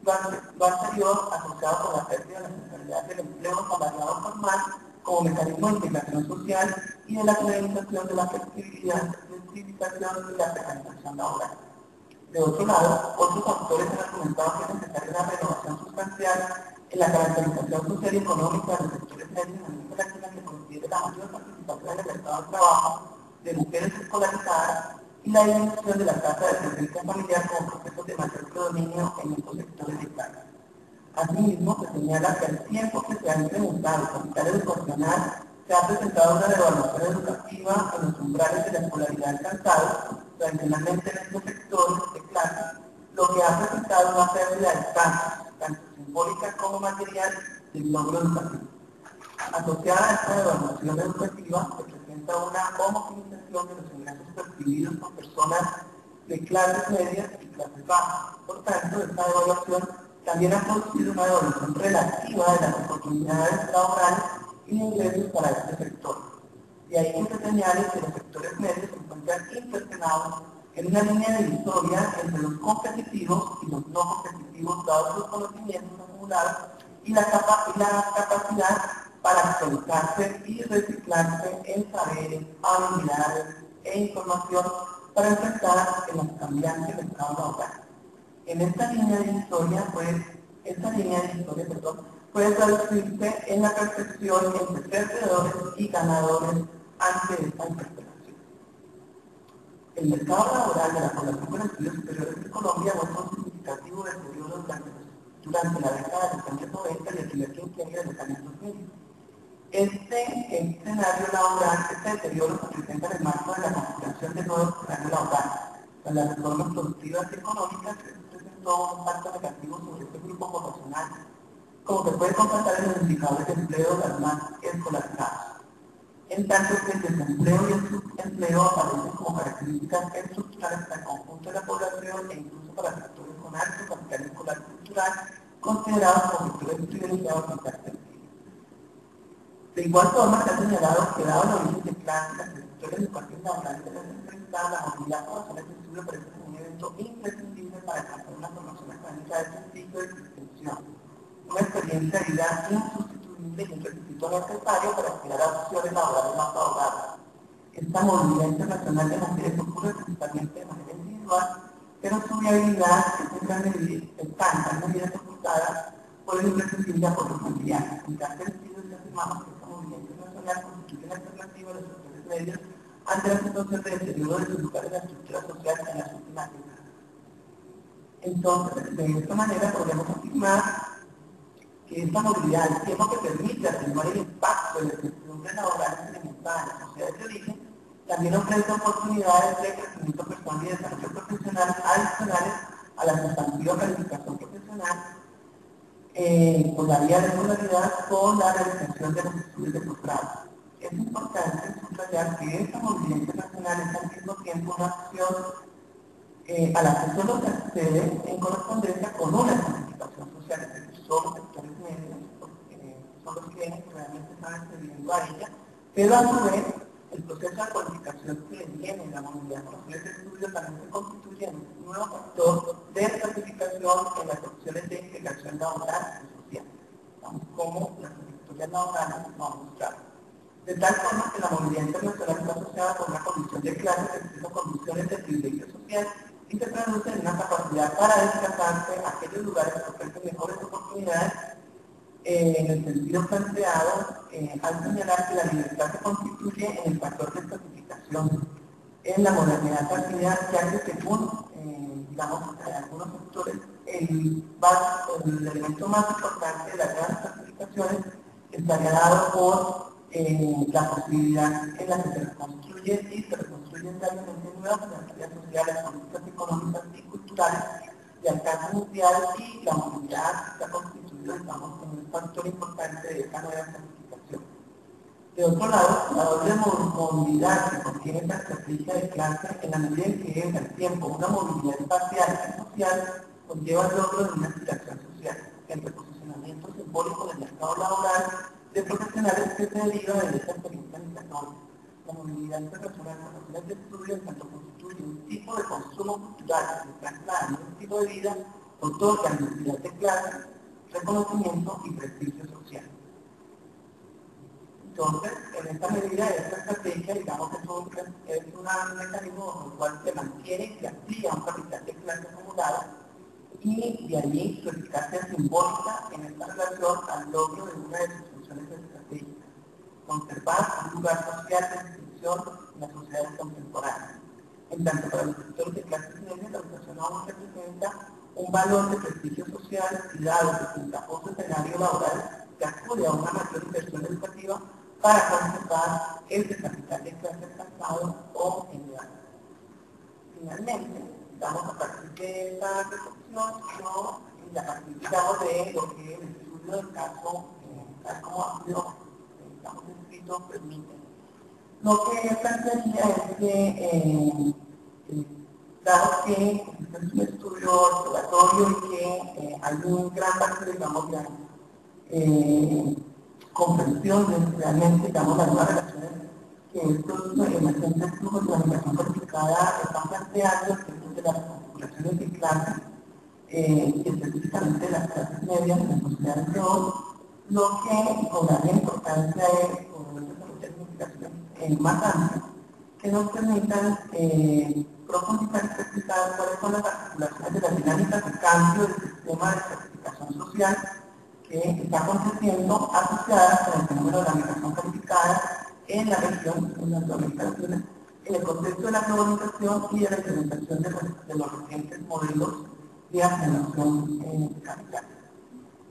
Lo anterior, asociado con la pérdida de la centralidad del empleo salariado formal como mecanismo de integración social y de la pluralización de la flexibilización y la precarización laboral. De otro lado, otros autores han argumentado que es necesaria una renovación sustancial en la caracterización social y económica de los sectores medios en América Latina que considere la mayor participación en el mercado de trabajo de mujeres escolarizadas y la disminución de la tasa de presencia familiar como procesos de mayor predominio en estos sectores de clase. Asimismo, se señala que al tiempo que se ha incrementado el capital educacional, se ha presentado una devaluación educativa en los umbrales de la escolaridad alcanzados, tradicionalmente en estos sectores de clase, lo que ha presentado una pérdida de estatus, tanto simbólica como material, del logro educativo. Asociada a esta devaluación educativa, se presenta una homogenización de los ingresos percibidos por personas de clases medias y clases bajas. Por tanto, esta devaluación también ha producido una devaluación relativa de las oportunidades laborales y de ingresos para este sector. De ahí que se señale que los sectores medios se encuentran interseccionados en una línea divisoria entre los competitivos y los no competitivos, dados los conocimientos acumulados y la capacidad para actualizarse y reciclarse en saberes, habilidades e información para enfrentar en los cambiantes mercados laborales. En esta línea de historia, puede traducirse en la percepción entre perdedores y ganadores ante esta interpelación. El mercado laboral de la población con estudios superiores en Colombia muestra un significativo deterioro durante la década de los años 90 y el primer quinquenio de los años 2000. Este escenario laboral, este deterioro se presenta en el marco de la configuración de nuevos escenarios laborales. Con las reformas productivas y económicas se presentó un impacto negativo sobre este grupo poblacional, como se puede constatar en los indicadores de empleo de las más escolarizadas. En tanto que el desempleo y el subempleo aparecen como características estructurales para el conjunto de la población e incluso para sectores con alto capital escolar y cultural, considerados como sectores privilegiados en tal sentido. De igual forma, se ha señalado que dado el origen de clases, las sectores educativos laborales de la centralidad, la movilidad poblacional de estudio parece un evento imprescindible para alcanzar una formación académica de sentido de distinción, una experiencia de vida insustituible y un requisito necesario para aspirar a opciones laborales más favorables. Esta movilidad internacional de mujeres ocurre principalmente de manera individual, pero su viabilidad está en gran medida sepultada por el imprescindible apoyo familiar. En tal sentido, se afirmamos que esta movilidad internacional constituye una alternativa a los sectores medios ante la situación de deterioro de sus lugares de la estructura social en las últimas décadas. Entonces, de esta manera podemos afirmar que esta movilidad, el tiempo que permite atenuar el impacto de las incertidumbres laborales incrementadas en las sociedades de origen, también ofrece oportunidades de crecimiento personal y desarrollo profesional adicionales a la sustantiva calificación profesional por la vía de modalidad con la realización de los estudios de posgrado. Es importante subrayar que esta movilidad internacional es al mismo tiempo una acción a la que solo se accede en correspondencia con una participación social, es decir, son los sectores medios, son los que realmente están accediendo a ella, Pero a su vez, el proceso de cualificación que viene en la movilidad profesional de estudio también se constituye en un nuevo factor de certificación en las opciones de integración laboral y social, como las trayectorias laborales vamos a mostrar. De tal forma que la movilidad internacional está asociada con una condición de clase que son condiciones de privilegio social y se traduce en una capacidad para desplazarse a aquellos lugares que ofrecen mejores oportunidades en el sentido planteado al señalar que la libertad se constituye en el factor de certificación en la modernidad partida, ya que según, digamos, algunos sectores, el elemento más importante de las grandes certificaciones estaría dado por la posibilidad en la que se reconstruye y se reconstruyen realmente nuevas jerarquías sociales, políticas, económicas y culturales de alcance mundial, y la movilidad está constituida, digamos, como un factor importante de esta nueva certificación. De otro lado, la doble movilidad que contiene esta estrategia de clase, en la medida en que en el tiempo una movilidad espacial y social conlleva el logro de una aspiración social, el reposicionamiento simbólico del mercado laboral de profesionales que se deriva de esta experiencia migratoria. La movilidad internacional de profesionales de estudio en tanto constituye un tipo de consumo cultural que se traslada en un estilo de vida, otorga identidad de clase, reconocimiento y prestigio social. Entonces, en esta medida, esta estrategia, digamos, es un mecanismo con el cual se mantiene y se amplía un capital de clase acumulado, y de allí su eficacia simbólica en esta relación al logro de una de sus funciones estratégicas: conservar un lugar social de distinción en las sociedades contemporáneas. En tanto, para los sectores de clases medias, la educación aún representa un valor de prestigio social y dado que su ventajoso escenario laboral que acude a una mayor inversión educativa para conservar ese capital de clase alcanzado o generado. Finalmente, digamos, a partir de esta reflexión, y a partir, digamos, de lo que el estudio del caso, tal como ha sido, digamos, escrito, permite. Lo que plantearía es que, dado que este es un estudio exploratorio y que hay un gran parte, digamos, de comprensión de realmente, digamos, las nuevas relaciones que estos emergentes flujos de organización codificada están planteando dentro de las configuraciones de clase, y específicamente de las clases medias en las sociedades de hoy, lo que cobraría importancia es, o desarrollar significación más amplia, que nos permitan profundizar y explicar cuáles son las articulaciones de las dinámicas de cambio del sistema de certificación social que está aconteciendo asociadas con el fenómeno de la migración calificada en la región, en las América Latina, en el contexto de la globalización y de la implementación de los recientes modelos de asignación de capital.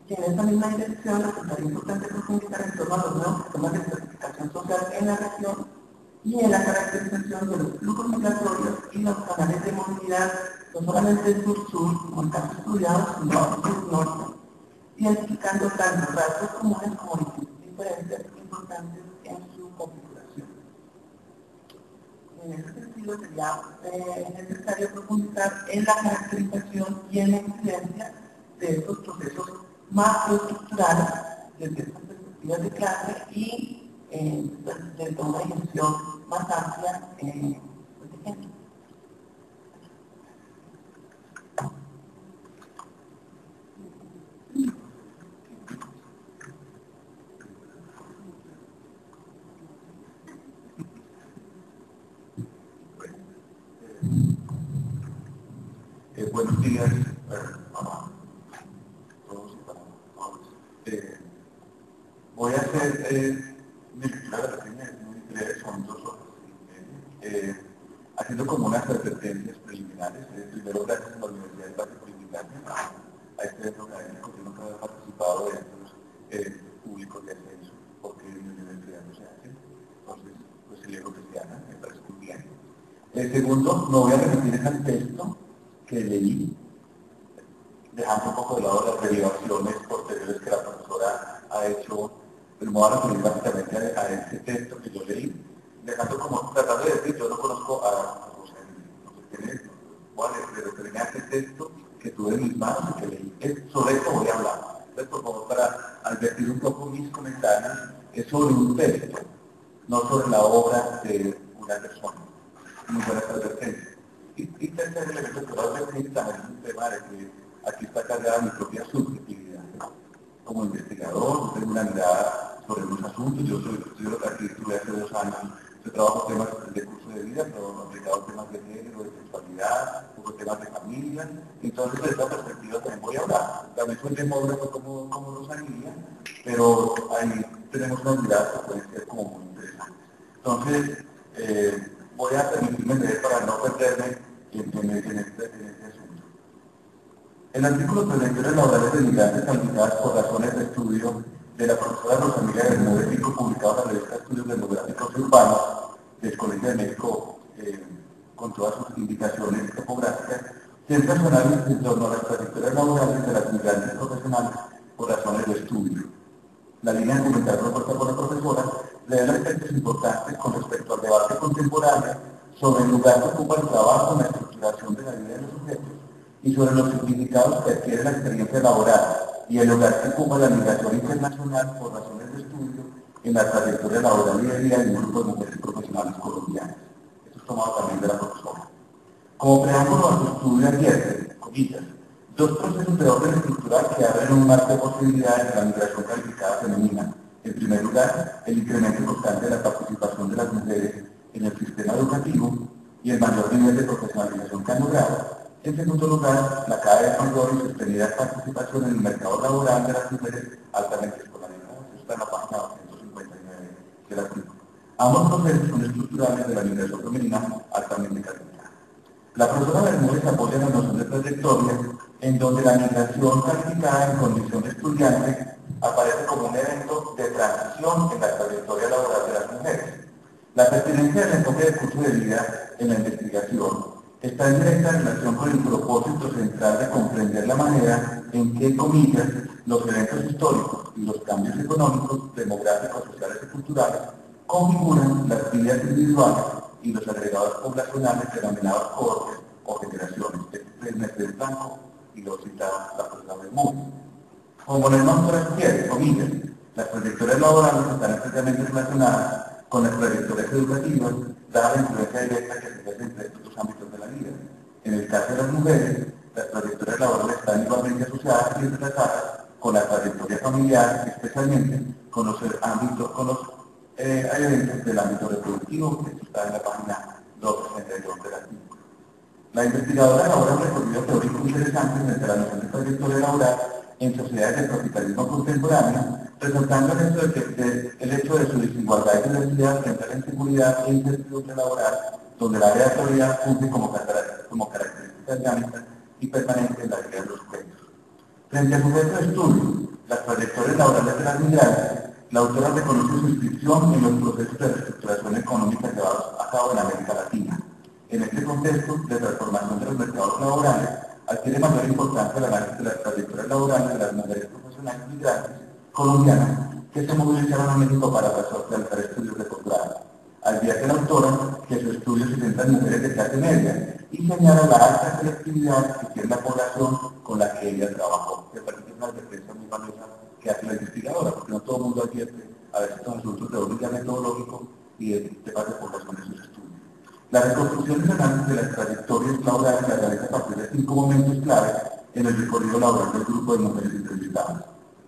Y en esta misma dirección resultaría importante profundizar en torno a los nuevos sistemas de certificación social en la región y en la caracterización de los flujos migratorios y los canales de movilidad, no solamente sur-sur, como el caso estudiado, sino sur-norte, identificando tanto rasgos comunes como diferencias importantes en su configuración. En ese sentido, sería necesario profundizar en la caracterización y en la incidencia de estos procesos macroestructurales desde estas perspectivas de clase y desde una dimensión más amplia de género. Buenos días a todos y para todos. Voy a hacer mi lectura de la reseña, es muy breve, son 2 horas y media, haciendo como unas advertencias preliminares. Primero, gracias a la Universidad del Valle por invitarme a este evento académico. Yo nunca había participado de eventos públicos de ascenso, porque en mi universidad no se hacen. Entonces, pues celebro que se hagan, me parece muy bien. Segundo, no voy a repetir el texto que leí, dejando un poco de lado las derivaciones posteriores que la profesora ha hecho, pero me voy a referir básicamente a este texto que yo leí, dejando como, tratando de decir, yo no conozco a José, no sé quién es, voy a referirme a este texto que tuve en mis manos y que leí. Sobre esto voy a hablar. Entonces, por favor, para advertir un poco mis comentarios, es sobre un texto no sobre la obra de una persona. Muy buenas advertencias. Y tercer elemento que va a definir también es un tema de que aquí está cargada mi propia subjetividad. Como investigador, yo tengo una mirada sobre los asuntos, yo soy estudio la arquitectura hace 2 años, yo trabajo temas de curso de vida, pero aplicado temas de género, de sexualidad, temas de familia, entonces de esta perspectiva también voy a hablar. También soy demógrafo como Rosalía, pero ahí tenemos unas miradas que pueden ser como muy interesantes. Entonces, voy a permitirme leer para no perderme en este asunto. El artículo Trayectorias laborales de migrantes calificadas por razones de estudio de la profesora Rosalía Bermúdez, publicado en la revista Estudios Demográficos Urbanos del Colegio de México, con todas sus indicaciones topográficas, centra su análisis en torno a las trayectorias laborales de las migrantes profesionales por razones de estudio. La línea argumental propuesta por la profesora revela aspectos importantes con respecto al debate contemporáneo sobre el lugar que ocupa el trabajo en la estructuración de la vida de los sujetos y sobre los significados que adquiere la experiencia laboral y el lugar que ocupa la migración internacional por razones de estudio en la trayectoria laboral y de vida de un grupo de mujeres profesionales colombianas. Esto es tomado también de la profesora. Como preámbulo a su estudio advierte, comillas, 2 procesos de orden estructural que abren un marco de posibilidades de la migración calificada femenina. En primer lugar, el incremento constante de la participación de las mujeres en el sistema educativo y el mayor nivel de profesionalización que han logrado. En segundo lugar, la cada vez mayor y sostenida participación en el mercado laboral de las mujeres altamente escolarizadas. Esto está en la página 259 del artículo. Ambos procesos son estructurales de la migración femenina altamente calificada. La profesora Bermúdez apoya la noción de trayectoria, en donde la migración calificada en condición de estudiante aparece como un evento de transición en la trayectoria laboral de las mujeres. La pertinencia del enfoque de curso de vida en la investigación está en directa relación con el propósito central de comprender la manera en que, comillas, los eventos históricos y los cambios económicos, demográficos, sociales y culturales configuran las vidas individuales y los agregados poblacionales denominados cohortes o generaciones. Este es Mercedes Blanco y lo cita la profesora Bermúdez. Como el nombre sugiere, comillas, las trayectorias laborales están estrechamente relacionadas con las trayectorias educativas, dada la influencia directa que se ejerce entre estos 2 ámbitos de la vida. En el caso de las mujeres, las trayectorias laborales están igualmente asociadas y entrelazadas con la trayectoria familiar, especialmente con los ámbitos, eventos del ámbito reproductivo, que está en la página 262 del artículo. La investigadora elabora un recorrido teórico interesante entre la noción de trayectoria laboral en sociedades del capitalismo contemporáneo, resaltando el hecho de su desigualdad y diversidad frente a la inseguridad e incertidumbre laboral, donde la área de autoridad funge como característica dinámica y permanente en la vida de los sujetos. Frente al sujeto de estudio, las trayectorias laborales de las migrantes, la autora reconoce su inscripción en los procesos de reestructuración económica llevados a cabo en América Latina. En este contexto de transformación de los mercados laborales, adquiere mayor importancia el análisis de las trayectorias laborales de las mujeres profesionales migrantes colombianas que se movilizaron a México para realizar estudios de posgrado. Advierte la autora que su estudio se centra en mujeres de clase media y señala la alta selectividad que tiene la población con la que ella trabajó. Me parece que es una advertencia muy valiosa que hace la investigadora, porque no todo el mundo advierte a veces son asuntos de orden metodológico y de temas de población en sus estudios. La reconstrucción y análisis de las trayectorias laborales se realiza a partir de 5 momentos clave en el recorrido laboral del grupo de mujeres entrevistadas.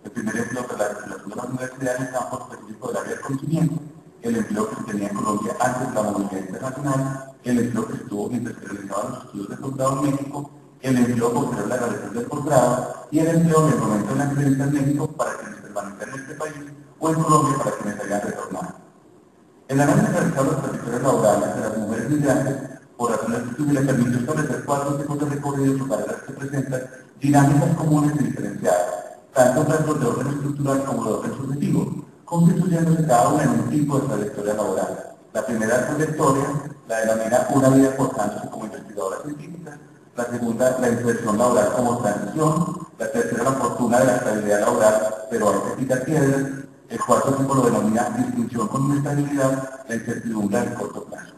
El primer empleo de la relación de las universidades en el campo específico del área del conocimiento, el empleo que se tenía en Colombia antes de la movilidad internacional, el empleo que se tuvo mientras se realizaban los estudios de posgrado en México, el empleo posterior a la realización del posgrado y el empleo en el momento de la entrevista en México para quienes permanecían en este país o en Colombia para quienes habían retornado. El análisis realizado de las trayectorias laborales de las mujeres migrantes por razones de estudio le permitió establecer 4 tipos de recorridos o carreras que presentan dinámicas comunes y diferenciadas, tanto de orden estructural como de orden subjetivo, constituyéndose cada una en un tipo de trayectoria laboral. La primera trayectoria la denomina una vida forjándose como investigadora científica, la segunda la inserción laboral como transición, la tercera la fortuna de la estabilidad laboral, pero hay que quitar piedras, el cuarto tipo lo denomina distinción con inestabilidad, la incertidumbre a corto plazo.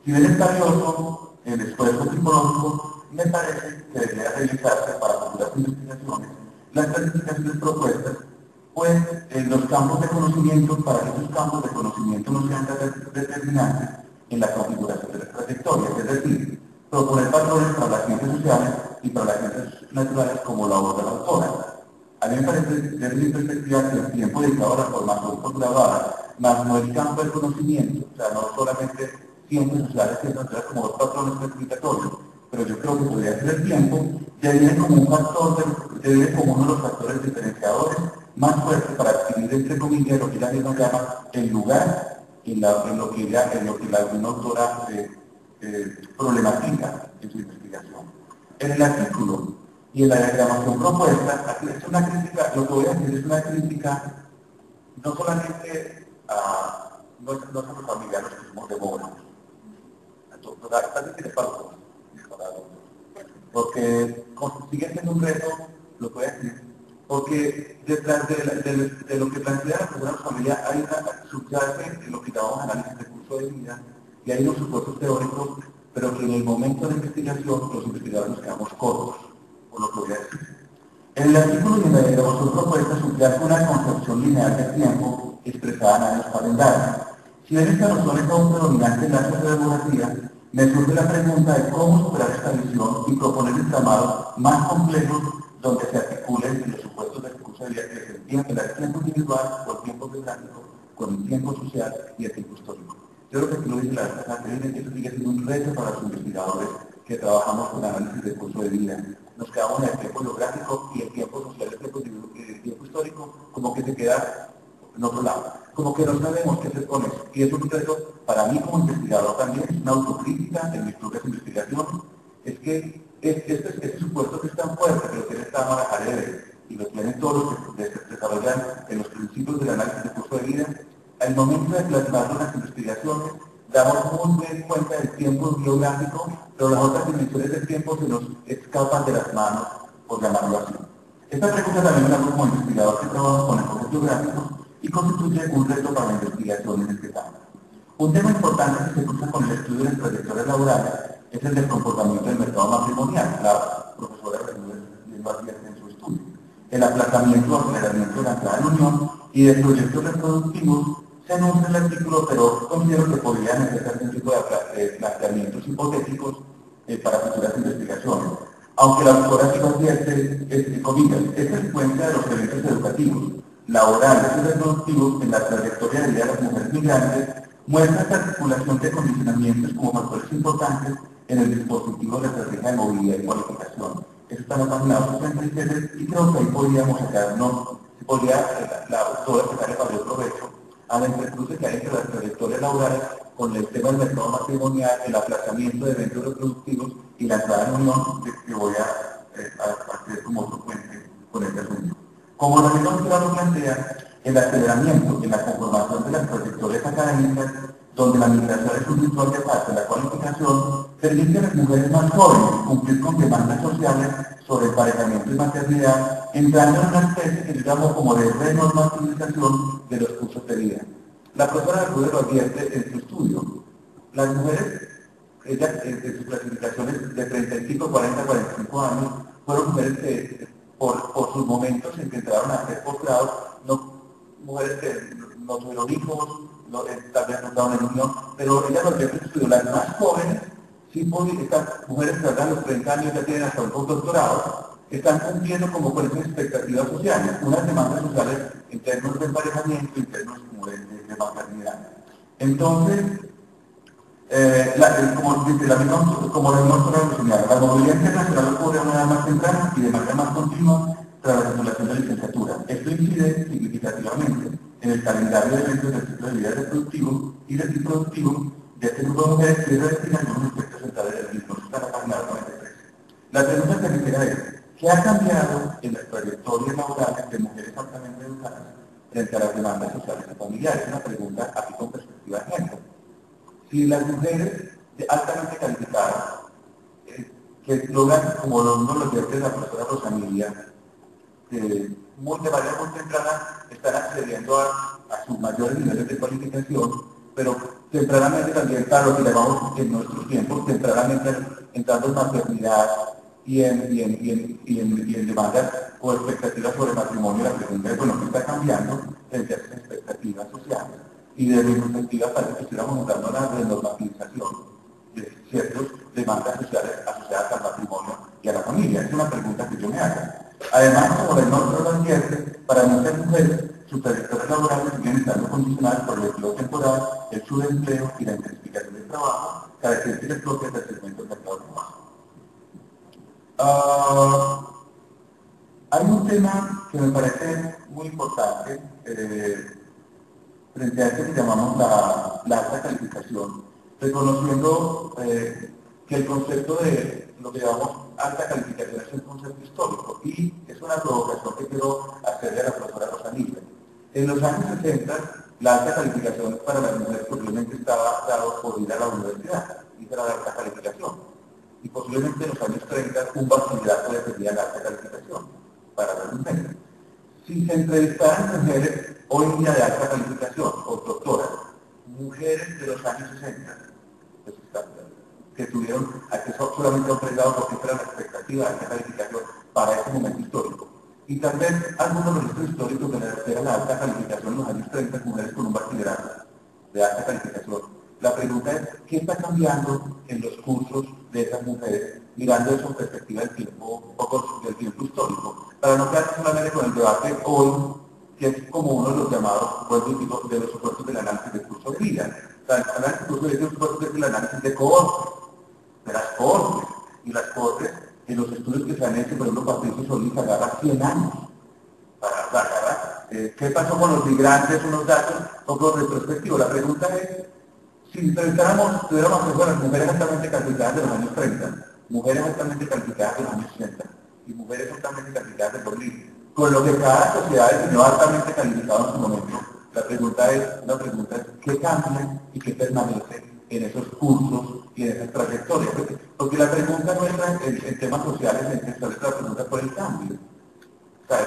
Si bien es valioso el esfuerzo tipológico, me parece que debería realizarse para futuras investigaciones las clasificaciones propuestas pues los campos de conocimiento, para que esos campos de conocimiento no sean determinantes en la configuración de las trayectorias, es decir, proponer patrones para las ciencias sociales y para las ciencias naturales como lo aborda la autora. A mí me parece, desde mi perspectiva, que el tiempo dedicado a la formación postgraduada, más no el campo del conocimiento, o sea, no solamente ciencias sociales, ciencias naturales como dos patrones clasificatorios, pero yo creo que podría ser el tiempo, ya viene como un factor, ya viene como uno de los factores diferenciadores más fuertes para adquirir, entre comillas, lo que ella misma llama el lugar en lo que la alguna autora problematiza en su investigación. En el artículo y en la diagramación propuesta, aquí es una crítica, lo que voy a decir es una crítica no solamente a los familiares que somos demócratas, también tiene para todos, porque sigue siendo un reto, lo voy a decir, porque detrás de lo que plantea la persona familia hay una subyace en lo que llamamos análisis de curso de vida, y hay unos supuestos teóricos, pero que en el momento de investigación los investigadores nos quedamos cortos, por lo que voy a decir. En el artículo y en la diagramación propuesta subyace una concepción lineal del tiempo expresada en años calendarios. Si bien esta noción es aún predominante en la sociodemografía, me surge la pregunta de cómo superar esta visión y proponer entramados más complejos donde se articulen los supuestos del curso de vida que se entiende el tiempo individual o el tiempo geográfico con el tiempo social y el tiempo histórico. Yo creo que aquí lo dice la vez anterior, que eso sigue siendo un reto para los investigadores que trabajamos con análisis del curso de vida. Nos quedamos en el tiempo geográfico y el tiempo social, el tiempo histórico, como que se queda en otro lado. Como que no sabemos qué hacer con eso. Y es un reto para mí como investigador también, es una autocrítica en mis propias investigaciones. Es que este supuesto que es tan fuerte, que lo tiene esta Tamara Jaleve y lo tienen todos los que desarrollan en los principios del análisis del curso de vida, al momento de plasmarlo en las investigaciones, damos muy bien cuenta del tiempo geográfico, pero las otras dimensiones del tiempo se nos escapan de las manos, por llamarlo así. Esta pregunta también me la hago como investigador que trabaja con enfoques geográficos y constituye un reto para la investigación en este campo. Un tema importante que se cruza con el estudio de las trayectorias laborales es el del comportamiento del mercado matrimonial, la profesora Bermúdez bien lo advierte en su estudio. El aplazamiento o aceleramiento de la entrada en unión y de proyectos reproductivos se anuncia en el artículo, pero considero que podrían hacer algún tipo de planteamientos hipotéticos para futuras investigaciones. Aunque la autora sí lo advierte, comillas, esta secuencia de los eventos educativos, laborales y reproductivos en la trayectoria de vida de las mujeres migrantes muestra esta articulación de condicionamientos como factores importantes en el dispositivo de la estrategia de movilidad y cualificación. Eso está en la página 267 y creo que ahí podríamos sacar, la autora sacarle mayor provecho a la intercruce que hay entre las trayectorias laborales con el tema del mercado matrimonial, el aplazamiento de eventos reproductivos y la entrada en unión, que voy a hacer como otro puente con este asunto. Como la misma autora lo plantea, el aceleramiento en la conformación de las trayectorias académicas, donde la migración es un ritual de parte de la cualificación, permite a las mujeres más jóvenes cumplir con demandas sociales sobre emparejamiento y maternidad, entrando en una especie que yo llamo como de renormativización de los cursos de vida. La profesora Bermúdez lo advierte en su estudio. Las mujeres, ella en sus clasificaciones de 35, 40, 45 años, fueron mujeres que por sus momentos en que entraron a hacer posgrado, mujeres que no tuvieron hijos, tal vez no estaban en unión, pero ella lo advierte en su estudio. Las más jóvenes, sí, estas mujeres que a los 30 años ya tienen hasta un postdoctorado, están cumpliendo como con esas expectativas sociales, unas demandas sociales en términos de emparejamiento, en términos como de maternidad. Entonces, como la misma autora lo señala, la movilidad internacional ocurre a una edad más temprana y de manera más continua tras la titulación de licenciatura. Esto incide significativamente en el calendario de eventos del ciclo de vida reproductivo y reproductivo de este grupo de mujeres que destinan unos aspectos centrales del mismo. Está en la página 93. La pregunta que me queda es, ¿qué ha cambiado en las trayectorias laborales de mujeres altamente educadas frente a las demandas sociales y familiares? Es una pregunta aquí con perspectiva de género. Si las mujeres altamente calificadas, que logran, como no lo advierte la profesora Rosamilia, de manera muy temprana están accediendo a sus mayores niveles de cualificación, pero tempranamente también, claro, que llamamos en nuestros tiempos, tempranamente entrando en maternidad, y en demandas o expectativas sobre matrimonio. La pregunta es, bueno, ¿qué está cambiando frente a esas expectativas sociales? Y desde mi perspectiva parece que estuviéramos dando una renormatización de ciertas demandas sociales asociadas al matrimonio y a la familia. Es una pregunta que yo me hago. Además, como el norte lo advierte, para muchas mujeres, sus trayectorias laborales siguen estando condicionadas por el empleo temporal, el subempleo y la intensificación del trabajo, características propias del segmento del mercado de trabajo. Hay un tema que me parece muy importante frente a esto que llamamos la alta calificación, reconociendo que el concepto de lo que llamamos alta calificación es un concepto histórico y es una provocación que quiero hacerle a la profesora Rosanilla. En los años 60, la alta calificación para las mujeres posiblemente estaba dado por ir a la universidad, y era la alta calificación. Y posiblemente en los años 30 un bachillerato definía la alta calificación para las mujeres. Si se entrevistaran mujeres hoy en día de alta calificación o doctoras, mujeres de los años 60, pues, que tuvieron acceso solamente a un pregrado porque esta era la expectativa de alta calificación para ese momento histórico. Y también algunos registros históricos de la alta calificación en los años 30, mujeres con un bachillerato de alta calificación. La pregunta es, ¿qué está cambiando en los cursos de esas mujeres, mirando eso en perspectiva del tiempo, del tiempo histórico? Para no quedar solamente con el debate hoy, que es como uno de los llamados, de los supuestos del análisis del curso de vida. O sea, el análisis del curso de vida es el análisis de cohortes, de las cohortes, y las cohortes, en los estudios que se han hecho, por ejemplo, Patricio Solís agarra 100 años para agarrar. ¿Qué pasó con los migrantes? Unos datos poco retrospectivos. La pregunta es, si tuviéramos acceso a las mujeres altamente calificadas de los años 30, mujeres altamente calificadas de los años 60 y mujeres altamente calificadas de 2000, con lo que cada sociedad definió altamente calificado en su momento, la pregunta es, ¿qué cambia y qué permanece en esos cursos y en esas trayectorias? Porque la pregunta no es en temas sociales, es la pregunta por el cambio. O sea,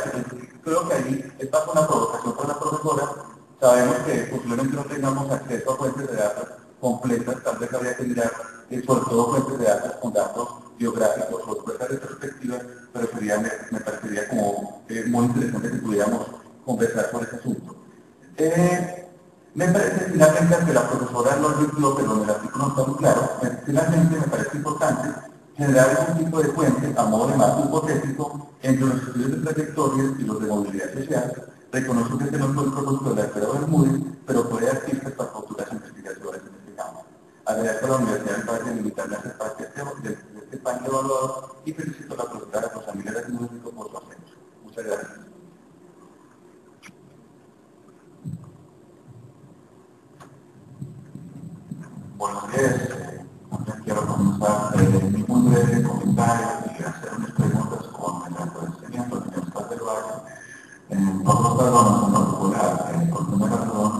creo que ahí es bajo una provocación por la profesora. Sabemos que posiblemente no tengamos acceso a fuentes de datos completas, tal vez habría que mirar sobre todo fuentes de datos con datos biográficos o fuentes retrospectivas, pero me parecería como muy interesante que pudiéramos conversar sobre ese asunto. Me parece finalmente que la profesora López, en el artículo no está muy claro, finalmente me parece importante generar algún tipo de puente a modo de marco hipotético entre los estudios de trayectorias y los de movilidad social. Reconozco que este no fue el propósito de la Alfredo Bermúdez, pero puede dar pistas para futuras investigaciones en este campo. Agradezco a la Universidad del Valle de invitarme a ser parte de este panel evaluador y felicito a la profesora Rosanilla Bermúdez por su ascenso. Muchas gracias. Buenos días. También quiero comenzar mi muy breve comentario y hacer unas preguntas con el agradecimiento del señor del Valle. Por dos razones en particular. Por primera razón,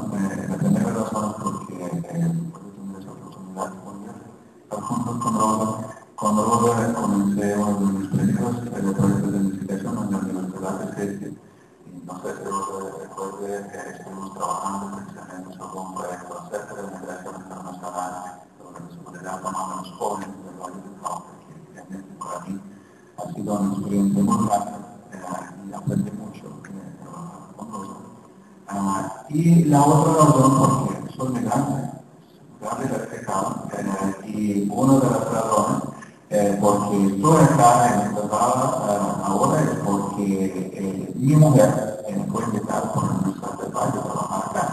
la primera razón es porque tuve esa oportunidad de estar juntos con Rosa comencé uno de mis primeros proyectos de investigación en la Universidad de Ceuta. Y no sé si Rosa recuerde que estuvimos trabajando precisamente sobre un proyecto acerca de la migración internacional, sobre la seguridad más o menos jóvenes del Valle del Cauca, que realmente para mí ha sido una experiencia muy grande y aprendí mucho con Rosa. Y la otra razón, porque soy migrante, certificado, y una de las razones porque estoy acá en esta sala ahora es porque mi mujer me fue invitada por la Universidad del Valle a trabajar acá.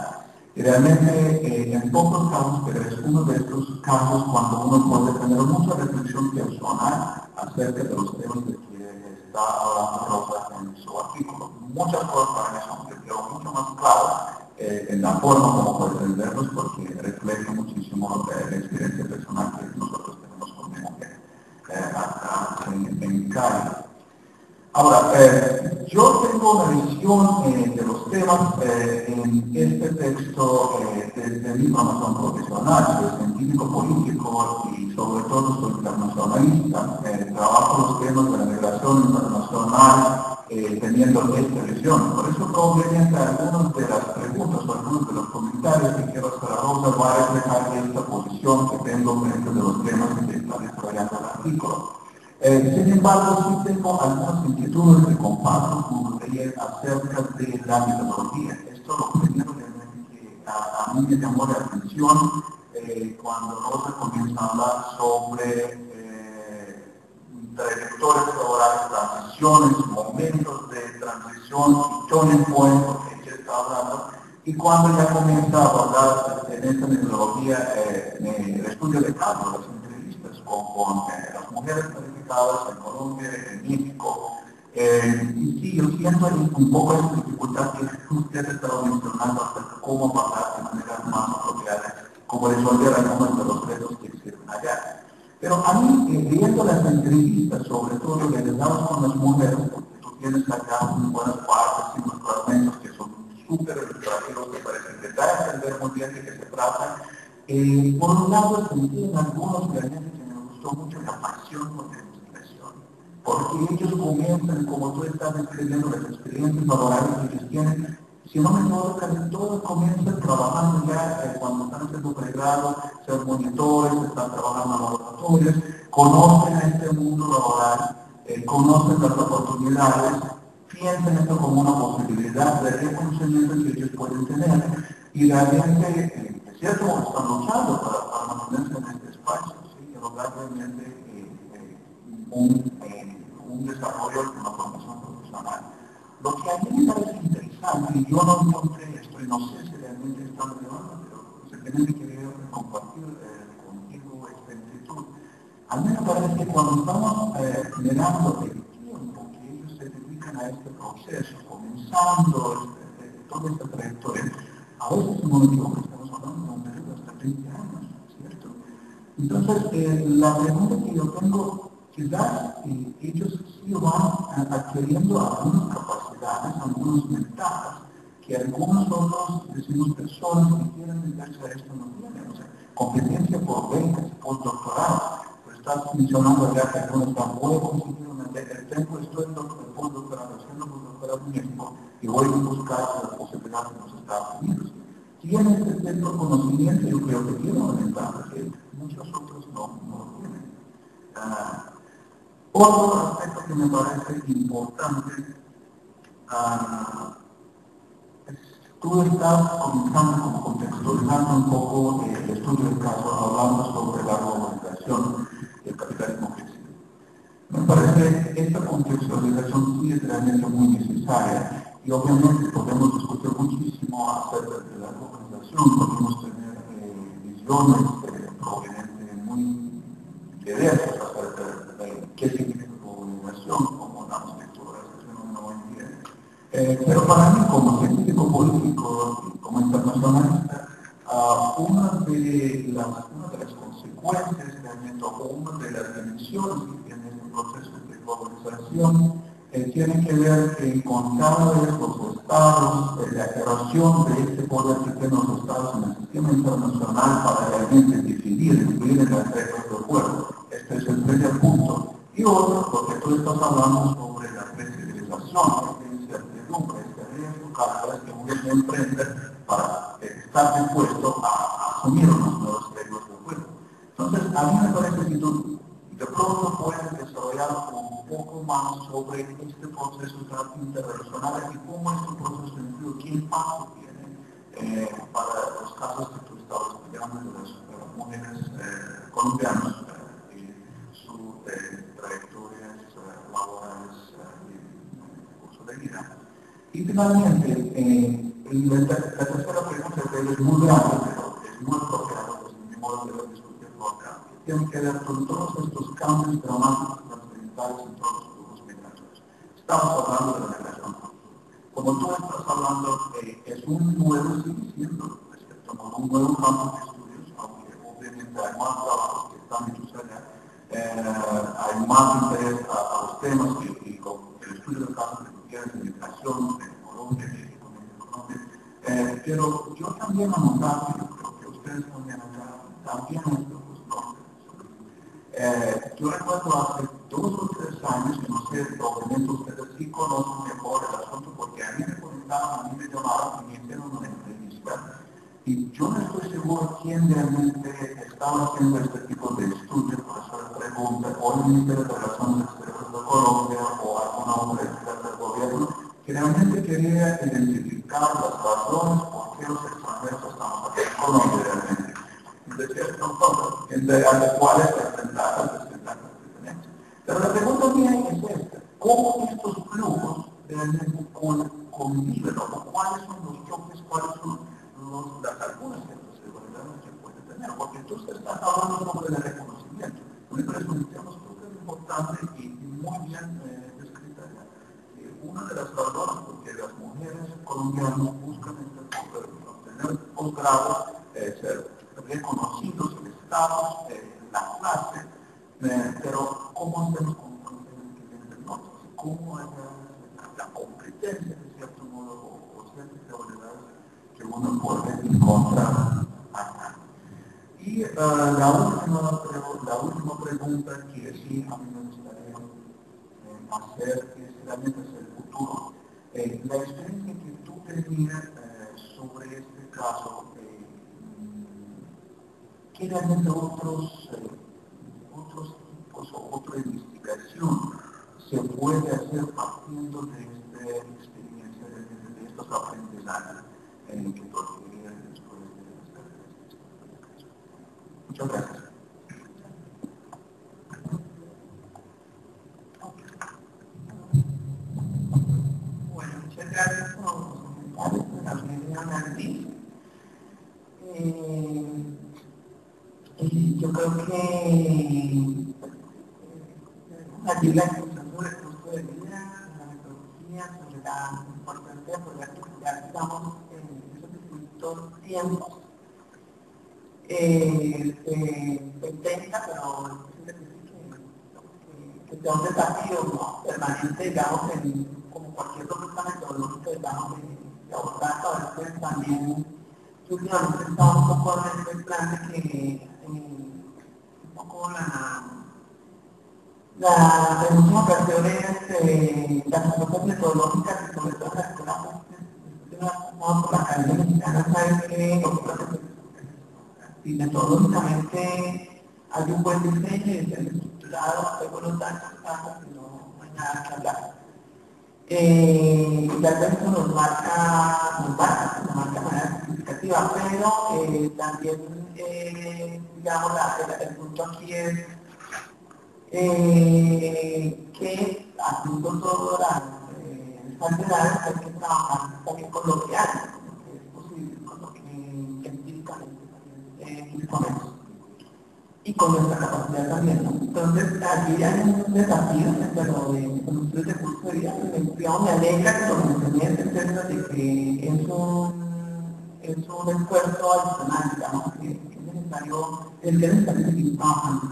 Y realmente en pocos casos, pero es uno de estos casos cuando uno puede tener mucha reflexión personal acerca de los temas de que está hablando Rosa en su artículo. Muchas cosas para mí son que quedó mucho más claras en la forma como puede entenderlos, porque refleja muchísimo la experiencia personal que nosotros tenemos con mi mujer acá en Cali. Ahora, yo tengo una visión de los temas en este texto desde mi formación profesional, soy científico político y sobre todo soy internacionalista. Trabajo los temas de la migración internacional teniendo esta visión. Por eso probablemente algunas de las preguntas o algunos de los comentarios que quiero hacer a Rosa va a reflejar esta posición que tengo frente de los temas que está desarrollando el artículo. Sin embargo, sí tengo algunas inquietudes que comparto con Gabriel acerca de la metodología. Esto lo primero que a mí me llamó la atención cuando Rosa comienza a hablar sobre trayectorias laborales, transiciones, momentos de transición y turning point, porque ella está hablando, y cuando ya comienza a abordar en esta metodología el estudio de casos, las entrevistas con las mujeres calificadas en Colombia, en México, y sí, yo siento un poco esa dificultad que usted estaba mencionando acerca de cómo pasar de manera más apropiada, cómo resolver algunos de los retos que existen allá. Pero a mí, viendo las entrevistas, sobre todo realizadas con las mujeres, porque tú tienes acá unas buenas partes y unos fragmentos que son súper ilustrativos, que parecen que da a entender muy bien de qué se trata. Por un lado, sentí en algunos realmente que me gustó mucho la pasión por la investigación, porque ellos comienzan, como tú estás describiendo, las experiencias laborales que ellos tienen. Si no me equivoco, casi todos comienzan trabajando ya cuando están haciendo pregrado, ser monitores, están trabajando en laboratorios, conocen este mundo laboral, conocen las oportunidades, piensan esto como una posibilidad de reconocimiento que ellos pueden tener y realmente, es cierto, están luchando para mantenerse en este espacio, ¿sí? Y lograr realmente un desarrollo en la formación profesional. Lo que a mí me parece interesante, y yo no encontré esto, y no sé si realmente está relevante, pero se tiene que querer compartir contigo esta inquietud. A mí me parece que cuando estamos mirando el tiempo que ellos se dedican a este proceso, comenzando toda esta trayectoria, a veces no me equivoco, estamos hablando de un periodo de hasta 30 años, ¿cierto? Entonces, la pregunta que yo tengo, quizás ellos sí van adquiriendo algunas capacidades, algunas ventajas, que algunos otros, decimos, personas que quieren dedicarse a esto no tienen. O sea, competencia por becas, por doctorado. Pues estás mencionando ya que algunos están, voy a conseguir una beca, tengo, estoy en postdoctorado, haciendo postdoctorado en México, y voy a buscar la posibilidad en los Estados Unidos. Tienen este cierto conocimiento, yo creo que tienen una ventaja que muchos otros no lo tienen. Otro aspecto que me parece importante, tú estás comenzando, como contextualizando un poco el estudio del caso, hablando sobre la globalización y el capitalismo flexible. Me parece que esta contextualización sí es realmente muy necesaria y obviamente podemos discutir muchísimo acerca de la globalización, podemos tener visiones provenientes muy diversas acerca de qué significa globalización, cómo damos lectura a este fenómeno hoy en día. Pero para mí, como científico político y como internacionalista, una de las consecuencias realmente, o una de las dimensiones que tiene este proceso de globalización tiene que ver con cada vez los estados, la erosión de este poder que tienen los estados en el sistema internacional para realmente decidir, incluir en las reglas del juego. Este es el primer punto. Y otro, porque tú estás hablando sobre la flexibilización, esta incertidumbre, este riesgo cada vez que uno se enfrenta para estar dispuesto a asumir unas nuevas reglas del juego. Entonces, a mí me parece que tú de pronto puedes desarrollar un poco más sobre este proceso interrelacional y cómo este proceso influye, qué impacto tiene para los casos que tú estabas estudiando de las mujeres colombianas y sus trayectorias laborales y curso de vida. Y finalmente, la tercera pregunta es muy grande, pero es muy apropiada, pues en mi modo de discutirlo acá. Tiene que ver con todos estos cambios dramáticos trascendentales en todos los grupos migratorios. Estamos hablando de la migración. Como tú estás hablando, es un nuevo, sigue siendo, respecto a un nuevo campo de estudios, aunque obviamente hay más trabajos que están hechos allá, hay más interés a los temas y con el estudio del caso de mujeres de migración en Colombia, México, pero yo también he notado, yo creo que ustedes también acá, también esto, pues no. Yo recuerdo hace 2 o 3 años, que no sé, probablemente ustedes sí conocen mejor el asunto, porque a mí me conectaban, a mí me llamaban y me hicieron una entrevista. Y yo no estoy seguro quién realmente estaba haciendo este tipo de estudios, por hacer preguntas, o el Ministerio de Relaciones Exteriores de Colombia o alguna universidad del gobierno que realmente quería identificar las razones por qué los extranjeros estamos aquí en Colombia realmente. Entonces, entre cuáles las ventajas que tenemos. Pero la pregunta mía es esta: ¿cómo estos flujos realmente conviven? ¿O cuáles son los choques, cuáles son las algunas desigualdades que puede tener? Porque tú estás hablando sobre el reconocimiento. Me parece un tema súper importante y muy bien descrita. Una de las razones por que las mujeres colombianas buscan obtener posgrados, ser reconocidos el Estado, la clase, pero ¿cómo hacemos con conocimiento que viene del norte? ¿Cómo hay la competencia, de cierto modo, o ciertas habilidades que uno puede encontrar acá? Y la última pregunta que sí a mí me gustaría hacer es realmente es el futuro. La experiencia que tú tenías sobre este caso, ¿qué realmente otros tipos o otra investigación se puede hacer partiendo de esta experiencia, de estos aprendizajes que tú adquiriste después de esta experiencia? Muchas gracias. Bueno, muchas gracias por los comentarios de la reunión aquí. Yo creo que aquí la discusión sobre el costo de vida, la metodología, sobre la importancia de poder articular, digamos, esos distintos tiempos, se intenta, pero es decir que sea un desafío, ¿no?, permanente, digamos, como cualquier otra metodológica, digamos, de abordar. A veces también últimamente estamos un poco en el plan de que un poco en muchas ocasiones las propuestas metodológicas y sobre todo las escuelas por la Academia Mexicana saben que y metodológicamente hay un buen diseño y es estructurado, hay buenos datos, y no hay nada que hablar. Y tal vez eso nos marca de manera significativa, pero también, digamos, el punto aquí es que haciendo todo estas edades hay que trabajar también con lo que hay, con lo que es posible, con lo que empíricamente también disponemos y con nuestra capacidad también, ¿no? Entonces, allí hay un desafío, pero con ustedes de curso de vida, me alegra que lo mencioné en términos de que es un esfuerzo adicional, digamos, que es necesario seguir trabajando.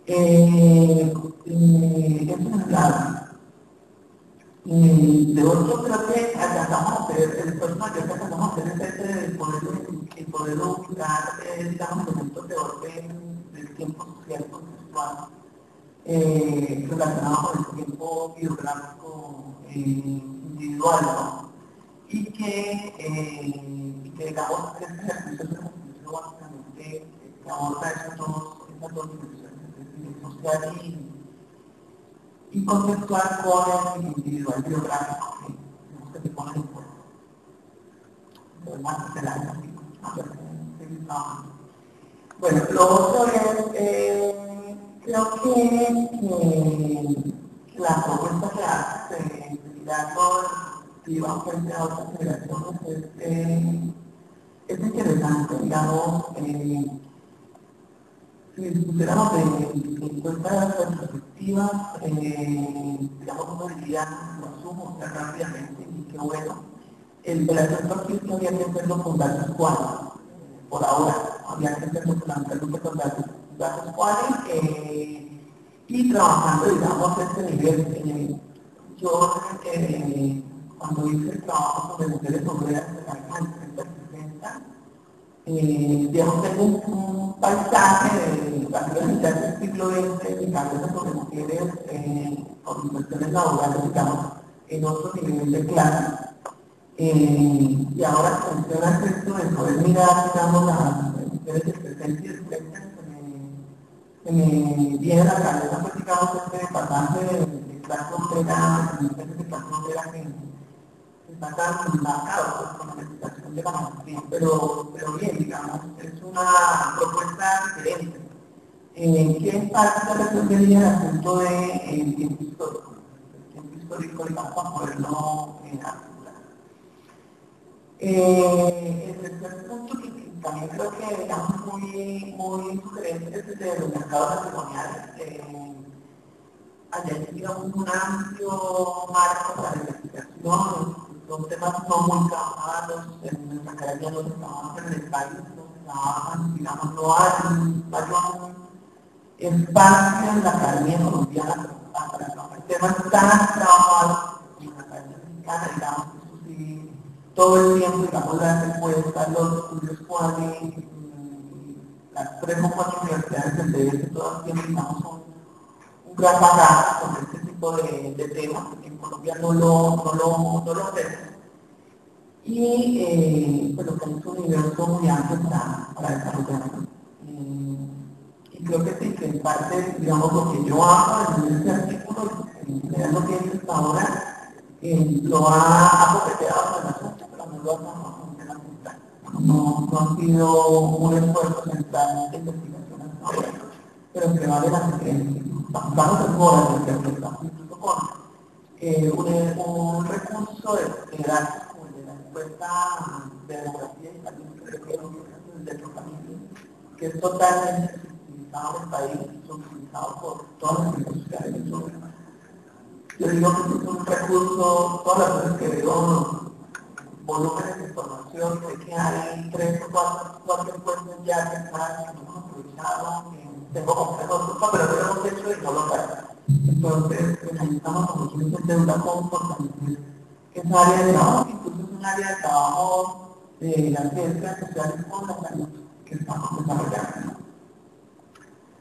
Eso es un lado. De otro, creo que alcanzamos a hacer, el esfuerzo mayor que alcanzamos a hacer es el poder ubicar, digamos, elementos de orden del tiempo social contextual relacionado con el tiempo biográfico individual, ¿no? Y que digamos, este ejercicio se convirtió básicamente que aborda esas dos dimensiones, social y conceptual con el individual biográfico que se pone en cuenta. Bueno, lo otro es, creo que la propuesta que hace de liderazgo activa frente a otras generaciones es interesante, digamos, si discutiéramos en cuenta de las perspectivas, digamos, uno diría, lo asumo rápidamente y qué bueno. El asunto aquí es que había que hacerlo con datos cuales, por ahora, había que hacerlo fundamentalmente con datos cuales y trabajando, digamos, a este nivel. Yo, cuando hice el trabajo sobre mujeres obreras de la década del 60, digamos, tengo un paisaje de la mitad del siglo XX, y también sobre mujeres con cuestiones laborales, digamos, en otro nivel de clase. Y ahora funciona esto de poder mirar, digamos, las mujeres de 60 y 70 viene a la cabeza, pues digamos, este pasaje de la frontera, de la frontera que está tan marcado pues, con la meditación de la maestría, pero bien, digamos, es una propuesta diferente. ¿Qué parte resolvería el asunto del tiempo histórico? El tiempo histórico, digamos, para poderlo articular. El tercer punto que también creo que digamos muy sugerente es el de los mercados patrimoniales. Allá digamos un amplio marco para la investigación, son temas no muy trabajados, en nuestra academia no se trabajan, en el país no se trabajan, digamos, no hay un espacio en la academia colombiana para trabajar temas tan trabajados en la academia mexicana, digamos, eso sí, todo el tiempo, digamos, las respuestas, los estudios cuales, las 3 o 4 universidades del DF, todo el tiempo, digamos, son un gran bagaje con este tipo de temas, porque en Colombia no lo hacemos. Y pues lo que es un universo muy amplio para desarrollarlo. Y creo que sí, que en parte, digamos, lo que yo hago en este artículo, en lo que es hasta ahora, lo ha coqueteado con el asunto, pero no lo ha trabajado en la punta. No ha sido un esfuerzo central de investigación hasta ahora, pero que vale la pena. Vamos a horas de interpretación, incluso con un recurso de datos como el de la encuesta de demografía y también creo que es de tu familia, que es totalmente utilizado en el país, utilizado por todas las redes sociales de todo el país. Yo digo que es un recurso, todas las veces que veo volúmenes de información, sé que hay 3 o 4 encuestas ya que están hemos aprovechado, tengo complejos, pero lo hemos hecho y no lo sabemos. Entonces, necesitamos como quienes entender cómo fortalecer esa área de trabajo, incluso es un área de trabajo de las ciencias sociales con la salud que estamos desarrollando.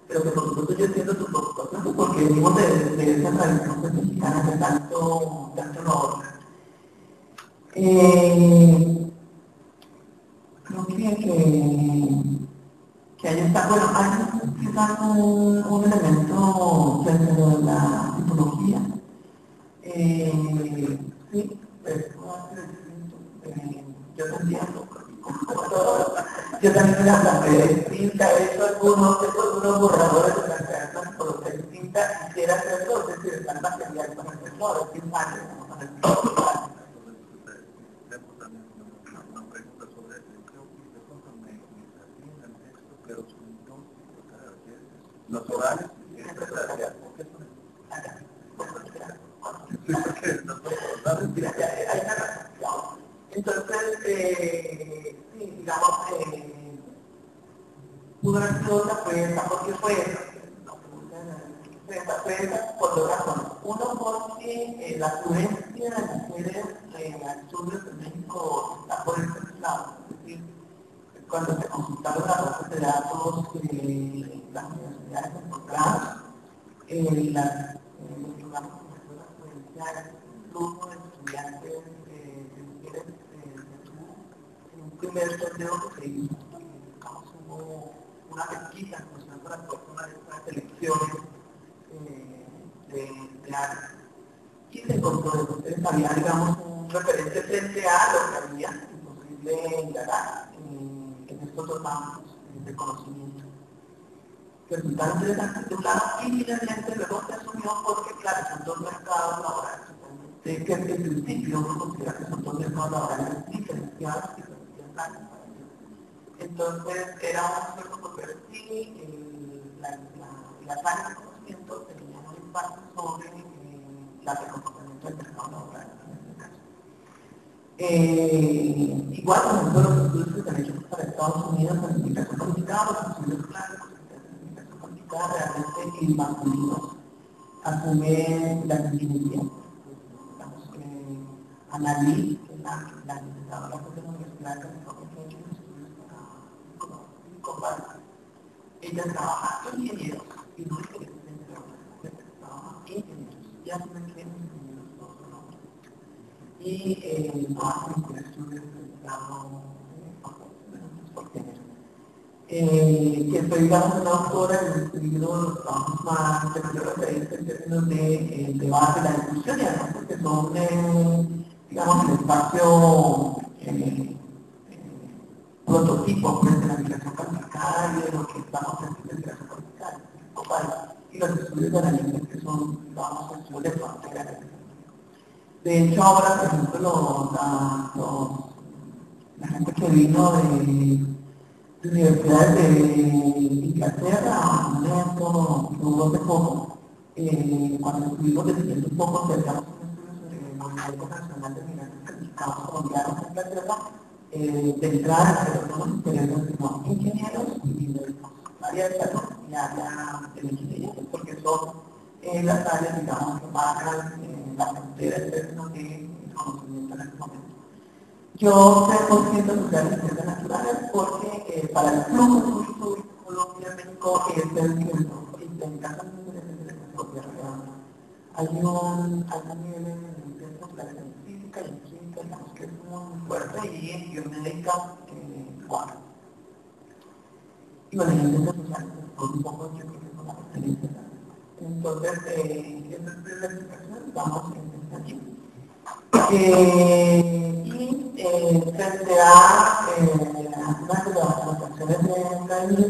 Pero que por supuesto yo entiendo tu preocupación porque venimos de esa tradición mexicana de tanto no. Creo que ahí está, bueno, hay quizás un elemento dentro de la tipología. Sí, pues puedo hacer yo te entiendo. Yo también la planteé distinta, he hecho algunos borradores de plantear una tipología distinta, quisiera hacerlo, es decir, están material con el profesor, es decir, con el profesor. Los orales y el empresarial. Entonces, sí, digamos, pudo haber sido otra prensa, porque fue esa por 2 razones. Uno, porque la afluencia de mujeres a estudios en México está por este lado. Es decir, cuando se consultaron las bases de datos las universidades encontradas, los programas como la afluencia, el flujo de estudiantes de mujeres en un primer torneo que se hizo, hubo una pesquisa en función de las personas de estas elecciones de área. Y se encontró, entonces había, digamos, un referente frente a lo que había imposible indagar en estos 2 ámbitos de conocimiento. Que resultaron interesantes de un lado y finalmente luego se asumió porque, claro, son 2 mercados laborales totalmente, que en principio uno considera que son 2 mercados laborales diferenciados y diferenciados. Entonces era un aspecto porque sí, las áreas de conocimiento tenían un impacto sobre la de comportamiento del mercado laboral en este caso. Igual, por ejemplo, los estudios que se han hecho para Estados Unidos en comunicación política, los estudios clásicos en comunicación política realmente masculinos asumen la ingeniería. Digamos que Analí, que es la investigadora de la Universidad de California, que ha hecho estudios para ella trabaja ingenieros y no ingenieros, trabaja ingenieros, ya no ingenieros todos son hombres. Y no hacen estudios de grado por género. que soy, digamos, una autora en el libro de los trabajos más de mayor referencia en términos de debate, la discusión, y además porque son, digamos, el espacio prototipo pues, de la migración calificada y de lo que estamos haciendo en migración calificada, y los estudios de la lengua que son, digamos, estudios de frontera. De hecho, ahora, por ejemplo, la gente que vino de universidades de Inglaterra, un evento que hubo hace poco, cuando estuvimos decidiendo un poco acerca de los estudios sobre el Movimiento Nacional de Migrantes Calificados Colombianos en Inglaterra, de entrada, pero no nos interesan sino ingenieros y médicos, área de salud y área de ingeniería, porque son las áreas, digamos, que marcan la frontera en términos de conocimiento en este momento. Yo soy consciente de las ciencias naturales porque para el flujo turístico Colombia-México es el centro, y en casa de la gobierno hay un nivel de popularidad en física y en química, digamos que es muy fuerte, y en biomédica igual. Y bueno, en ciencias sociales, por un poco yo creo que es una referencia. Entonces, esa es la explicación, vamos a aquí. Y frente a algunas de las anotaciones de Daniel,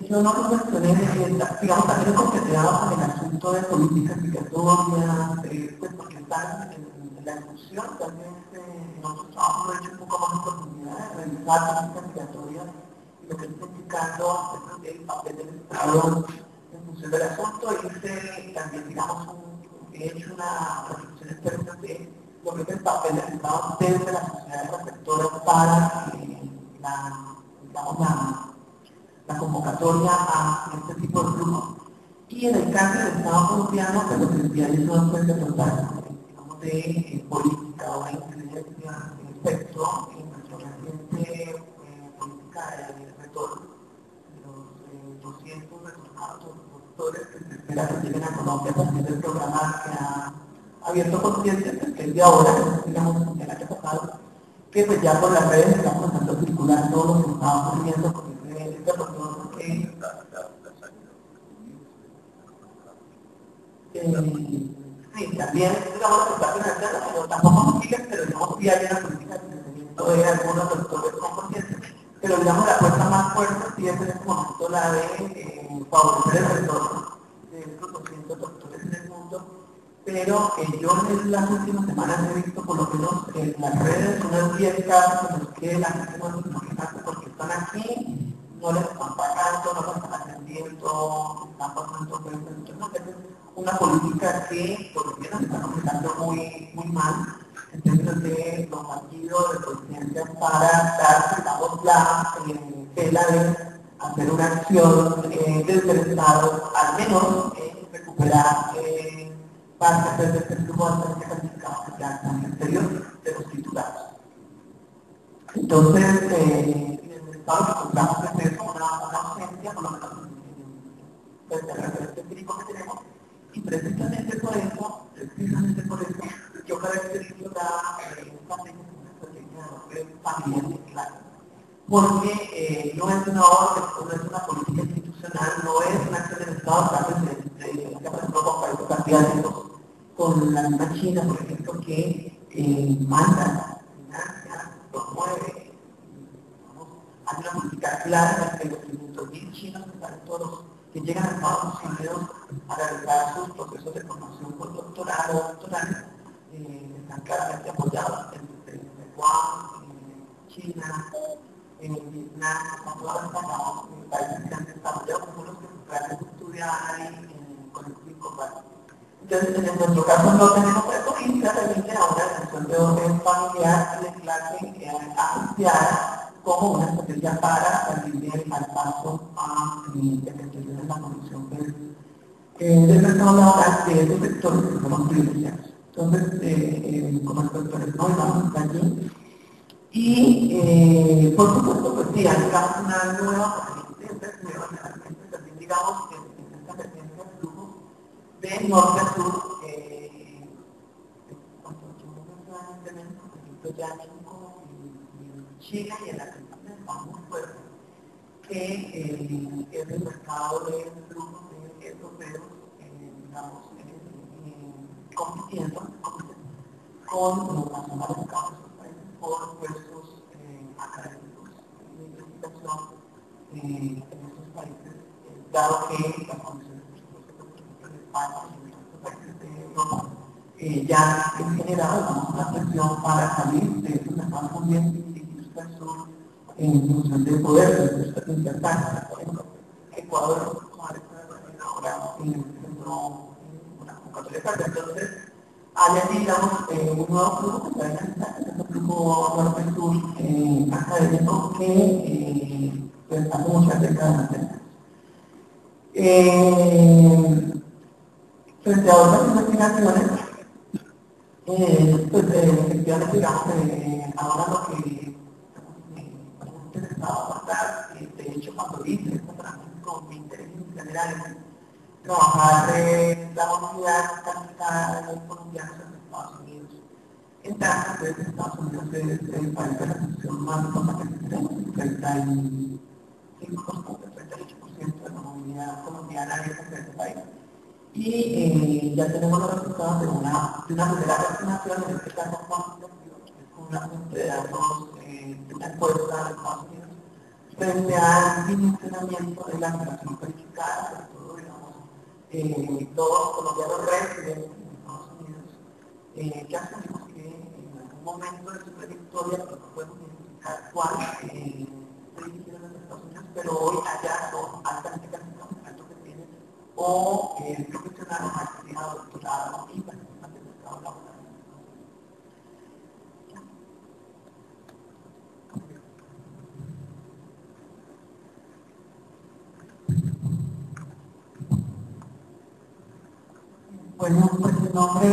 yo no lo mencioné, digamos, también he concentrado con el asunto de políticas migratorias, pues porque están en la discusión, también nosotros trabajamos lo he hecho un poco más en profundidad, de revisar políticas migratorias y lo que está implicando acerca del papel del Estado en función del asunto, y también, digamos, he hecho una reflexión en términos de lo que es el papel del Estado desde la sociedad receptora para la convocatoria a este tipo de flujos. Y en el caso del Estado colombiano, pues lo que se no es de total, digamos, de política o de inteligencia en efecto, en nuestro reciente política de retorno, de los 200 retornados productores que se espera que lleguen a Colombia a partir del programa que ha abierto conciencia, que es de ahora, digamos, del año pasado, que pues ya por las redes estamos empezando a circular todo lo que estaba ocurriendo con este retorno que sí, también, digamos, se está financiando, pero tampoco miles, pero digamos, sí hay una política de crecimiento de algunos sectores con conciencia. Pero digamos, la apuesta más fuerte sí es en este momento la de favorecer el retorno de estos 200 doctores en el mundo, pero yo en las últimas semanas he visto por lo menos en las redes unos 10 casos en los que la gente no es importante porque están aquí, no les están pagando, no les están atendiendo, están pasando por eso. Entonces, una política que por lo menos está comenzando muy mal en términos de los partidos de conciencia para dar, digamos, la tela de hacer una acción desde el Estado, al menos recuperar parte de este flujo de gente calificada que ya está en el exterior de los titulados. Entonces, en el Estado encontramos que es una ausencia, por lo menos desde el referente empírico que tenemos, y precisamente por eso, yo caracterizo la estrategia como una estrategia familiar y clara. Porque no es una orden, no es una política institucional, no es una acción del Estado, tal vez por ejemplo, con países asiáticos, con la misma China, por ejemplo, que manda, financia, promueve, hay una política clara de los 500.000 chinos que salen todos, que llegan a Estados Unidos a realizar sus procesos de formación por doctorado o doctoral, están claramente apoyados en Taiwán, China, en Vietnam, con todas las países que han desarrollado, como los que realmente estudian ahí con el público global. Entonces, en nuestro caso no tenemos eso y se remite a una relación de orden familiar y de clase asociada como una estrategia para salir al paso a dependiendo de la condición del mercado laboral de esos sectores que son privilegiados. Entonces, como el doctor no vamos allí. Y, por supuesto, pues sí, hay una nueva corriente, también digamos que en esta tendencia de flujo de norte a sur, cuando yo me por ejemplo, ya en México, en Chile y en Argentina, que es el mercado de flujos de europeos, digamos, compitiendo con los nacionales de cada país por puestos académicos de investigación en estos países, dado que las condiciones de España y en otros países de Europa ya han generado una presión para salir de estos mercados mundiales y dirigirse al sur en función del poder de intentar, por ejemplo, Ecuador ahora en una convocatoria. Entonces, hay allí, digamos, un nuevo flujo que trae el flujo norte-sur académico que está muchas décadas atrás. Frente a otras investigaciones, pues efectivamente, digamos, ahora lo que me interesaba abordar, de hecho, cuando hice esta práctica, mi interés inicial era trabajar la unidad capital colombiana en Estados Unidos. En tanto, pues, Estados Unidos es el país de la producción más importante que tenemos, 35%, 38% de la movilidad colombiana es en ese país. Y ya tenemos los resultados de una primera vacunación, en este caso con una fuente de datos de una encuesta de Estados Unidos, frente al dimensionamiento de la migración calificada, sobre todo, digamos, todos colombianos residentes en Estados Unidos, que asumimos que en algún momento de su trayectoria no podemos identificar cuál se dirigieron a los Estados Unidos, pero hoy allá son altamente calificados en alto que tienen o profesionales maestría, doctorado y participan del mercado laboral. Bueno, pues el nombre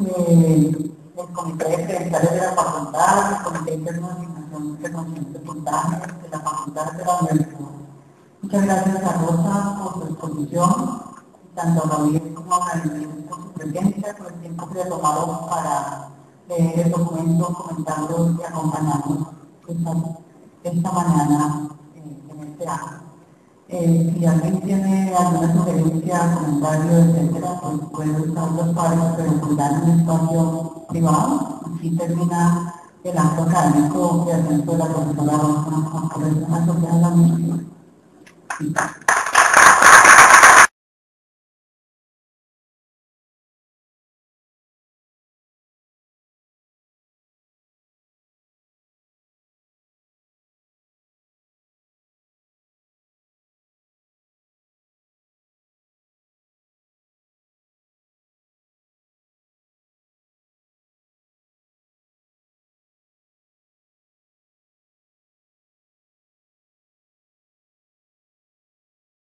del Comité de Credenciales de la Facultad, el Comité Interno de Asignación de Puntaje de la Facultad de la Universidad. Muchas gracias a Rosa por su exposición, tanto a Gabriel como a Gabriel por su presencia, por el tiempo que le tomaron para leer el documento, comentarlo y acompañarnos esta mañana en este acto. Si alguien tiene alguna sugerencia, comentario, etcétera, pues puede usar los pares, pero cuidar un espacio privado. Aquí termina el acto académico de ascenso de la profesora Rosa por el asociada de la universidad.